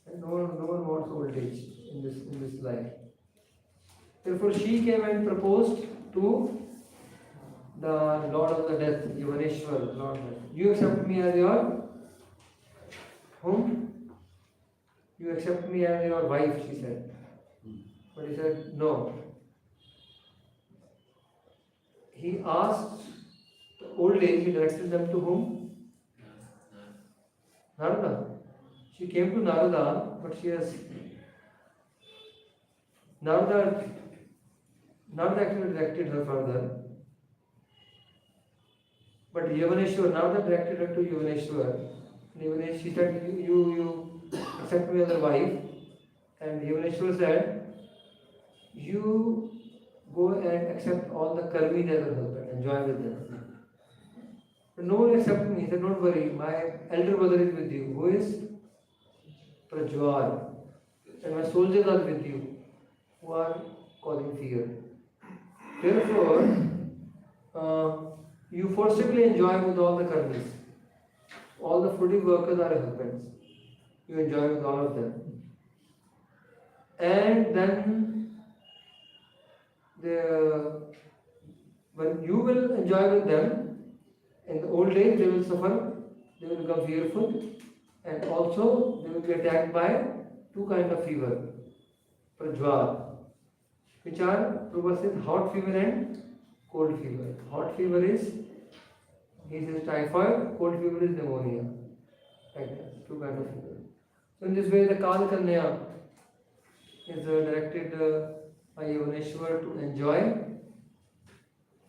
And no one wants old age in this life. Therefore, she came and proposed to the Lord of the Death, Yavaneshwar, Lord of Death. You accept me as your whom? You accept me as your wife, she said. But he said, no. He asked the old age, he directed them to whom? Narada. She came to Narada, but she has Narada actually directed her further. But Yavaneshwar, Narada directed her to Yavaneshwar. She said, you accept me as a wife. And Yavaneshwar said, you go and accept all the Karmis as a husband, enjoy with them. But no one accepted me. He said, don't worry, my elder brother is with you. Who is? Prji. And my soldiers are with you, who are causing fear. Therefore, you forcibly enjoy with all the Karmis. All the fruitive workers are husbands. You enjoy with all of them. And then, when you will enjoy with them, in the old age they will suffer, they will become fearful, and also they will be attacked by two kinds of fever, prajwal, which are Prabhu hot fever and cold fever. Hot fever is, he says typhoid, cold fever is pneumonia. Like that, two kinds of fever. So in this way the Kala Kanya is directed by Yavaneshwar to enjoy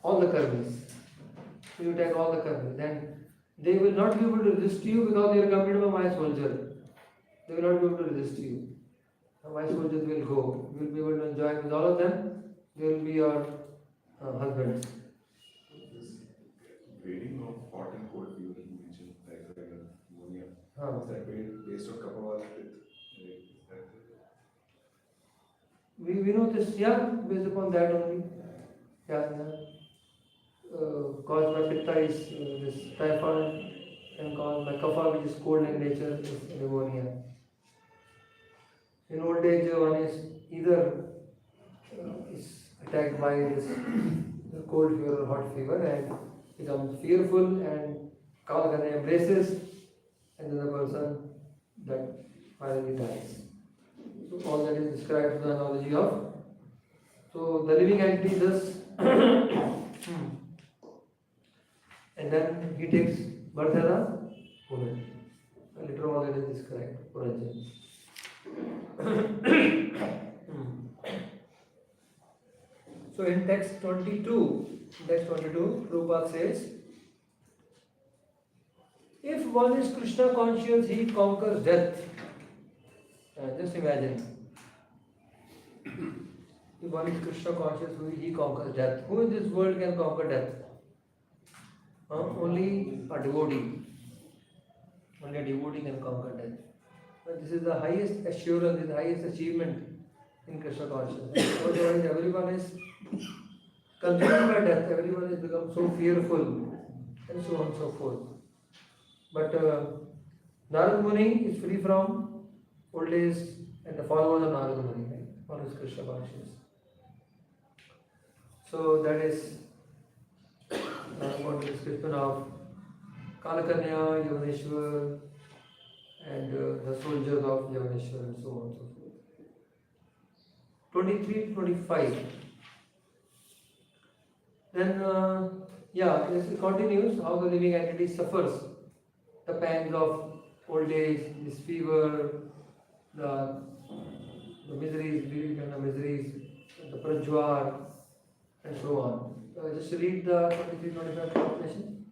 all the karmis. So you take all the karmis. Then they will not be able to resist you because they are accompanied by my soldier. They will not be able to resist you. My soldiers will go. You will be able to enjoy with all of them. They will be your husbands. This grading of hot and cold fever you mentioned, like pneumonia, is that based on Kapava's We know this, yeah, based upon that only. Yeah. Caused by pitta is this typhoid, and caused by kapha, which is cold in nature, is pneumonia. In old age, one is either is attacked by this cold fever or hot fever and becomes fearful and Kala Kanya embraces, and then the person that finally dies. So all that is described in the analogy of. So the living entity thus and then he takes birth as a woman. Later all that is described, Prji. So in text 22, Prabhupada says, if one is Krishna conscious, he conquers death. Just imagine. If one is Krishna conscious, he conquers death. Who in this world can conquer death? Only a devotee. Only a devotee can conquer death. But this is the highest assurance, the highest achievement in Krishna consciousness. Otherwise, everyone is consumed by death, everyone has become so fearful, and so on and so forth. But Narad Muni is free from old age and the followers of Narad Muni, right? One is Krishna conscious. So that is about the description of Kalakanya, Yavaneshwar, and the soldiers of Yavaneshwar, and so on and so forth. 23 25. Then, it continues how the living entity suffers the pangs of old age, this fever, the miseries, living kind of miseries, the prajwar, and so on. Just read the 23-25 translation.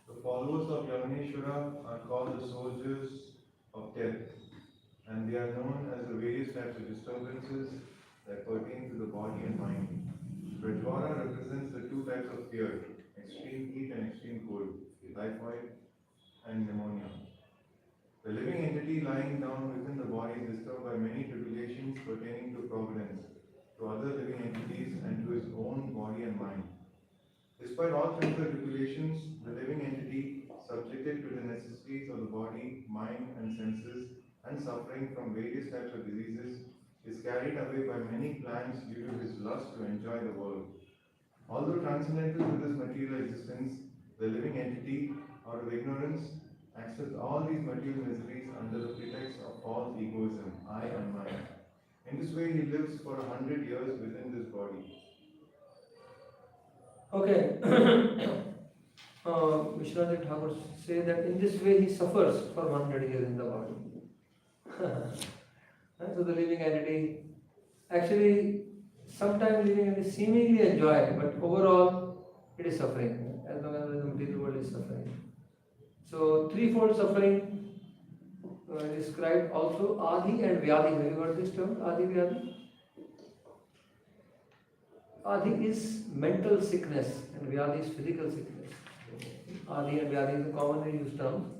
The followers of Yavaneshwara are called the soldiers of death, and they are known as the various types of disturbances that pertain to the body and mind. Prajwara represents the two types of fear, extreme heat and extreme cold, typhoid and pneumonia. The living entity lying down within the body is disturbed by many tribulations pertaining to providence, to other living entities, and to his own body and mind. Despite all kinds of tribulations, the living entity, subjected to the necessities of the body, mind, and senses, and suffering from various types of diseases, is carried away by many plans due to his lust to enjoy the world. Although transcendental to this material existence, the living entity, out of ignorance, accepts all these material miseries under the pretext of false egoism, I and mine. In this way, he lives for 100 years within this body. Okay. Vishwanath Thakur say that in this way he suffers for 100 years in the body. So the living entity, actually, sometimes living entity seemingly enjoy, but overall it is suffering, as long as the material world is suffering. So threefold suffering described also, Adi and Vyadi. Have you heard this term, Adi Vyadi? Adi is mental sickness and Vyadi is physical sickness. Adi and Vyadi is a commonly used term.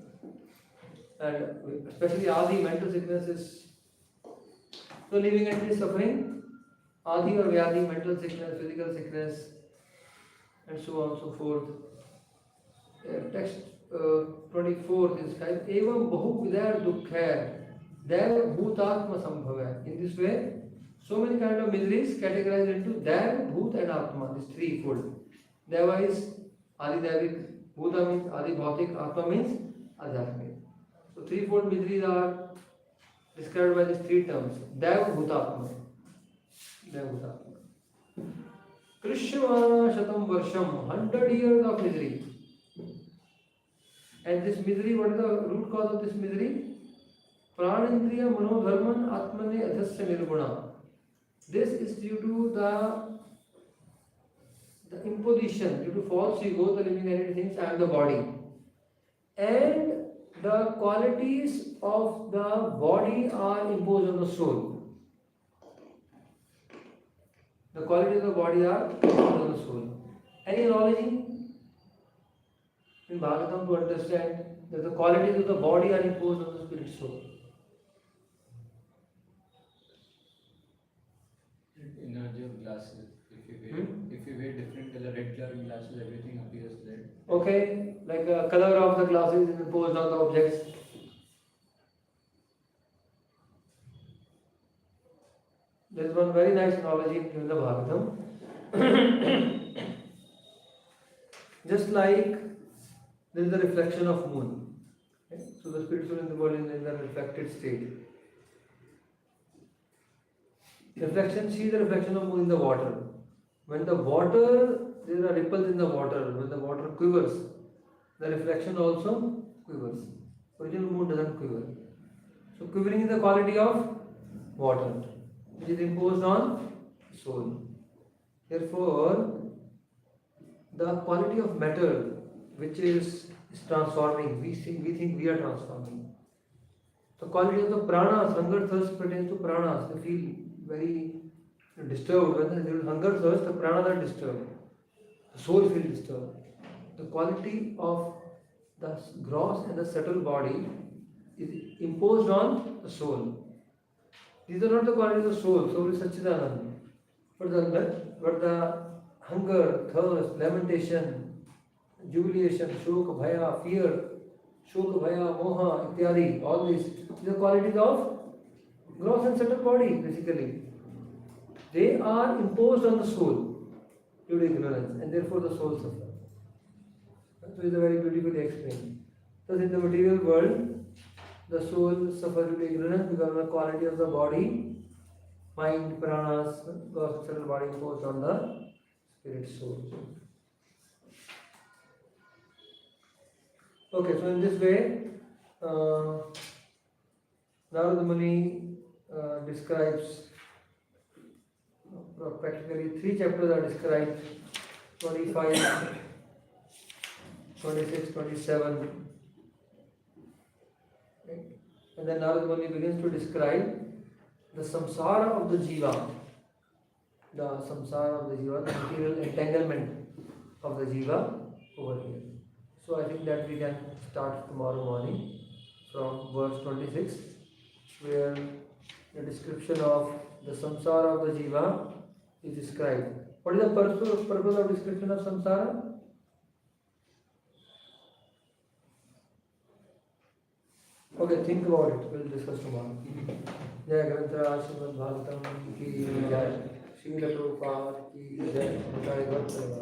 And especially Adi, mental sickness is, so living entity suffering, Adi or Vyadi, mental sickness, physical sickness, and so on and so forth. Text 24 describes Evam Bahu Vidar Dukhair Dev Bhutatma Sambhava. In this way, so many kind of miseries categorized into Dev, Bhut, and Atma, this threefold. Deva is Adi Devik, Bhuta means Adi Bhautik, Atma means Adhyatmik. So threefold miseries are described by these three terms. Dev, Bhutatma. Dev, Bhutatma. Krishyavana Shatam Varsham, 100 years of misery. And this misery, what is the root cause of this misery? Pranindriya Manodharman Atmane Adhasya Nirguna. This is due to the imposition, due to false ego, the living entity thinks I am the body. And the qualities of the body are imposed on the soul. The qualities of the body are imposed on the soul. Any analogy in Bhagavatam to understand that the qualities of the body are imposed on the spirit soul? Energy of glasses. If you wear different color, red color glasses, everything appears red. Okay, like the color of the glasses is imposed on the objects. There is one very nice analogy in the Bhagavatam. Just like there is the reflection of moon. Okay? So the spirit soul in the body is in the reflected state. Reflection, see the reflection of moon in the water. When the water, there are ripples in the water. When the water quivers, the reflection also quivers. Original moon doesn't quiver. So quivering is the quality of water, which is imposed on soul. Therefore, the quality of matter which is transforming, we think we are transforming. The quality of the pranas, hunger, thirst pertains to pranas. They feel very disturbed. When there is hunger, thirst, the pranas are disturbed. The soul feels disturbed. The quality of the gross and the subtle body is imposed on the soul. These are not the quality of the soul. Soul is Satchidananda. But the hunger, thirst, lamentation, jubilation, shoka, bhaya, fear, shoka, bhaya, moha, ityadi, all these are qualities of gross and subtle body, basically. They are imposed on the soul due to ignorance, and therefore the soul suffers. So it is very beautifully explained. Thus, in the material world, the soul suffers due to ignorance because of the quality of the body, mind, pranas, gross and subtle body imposed on the spirit soul. Okay, so in this way, Narada Muni describes practically 3 chapters are described: 25, 26, 27. Okay. And then Narada Muni begins to describe the samsara of the jiva, the material entanglement of the jiva over here. So I think that we can start tomorrow morning from verse 26, where the description of the samsara of the jiva is described. What is the purpose of description of samsara? Okay, think about it. We'll discuss tomorrow. Jai Granthara Srimad Bhagavatam ki jai. Srila Prabhupada ki jai. Jai Granthara.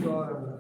Sure.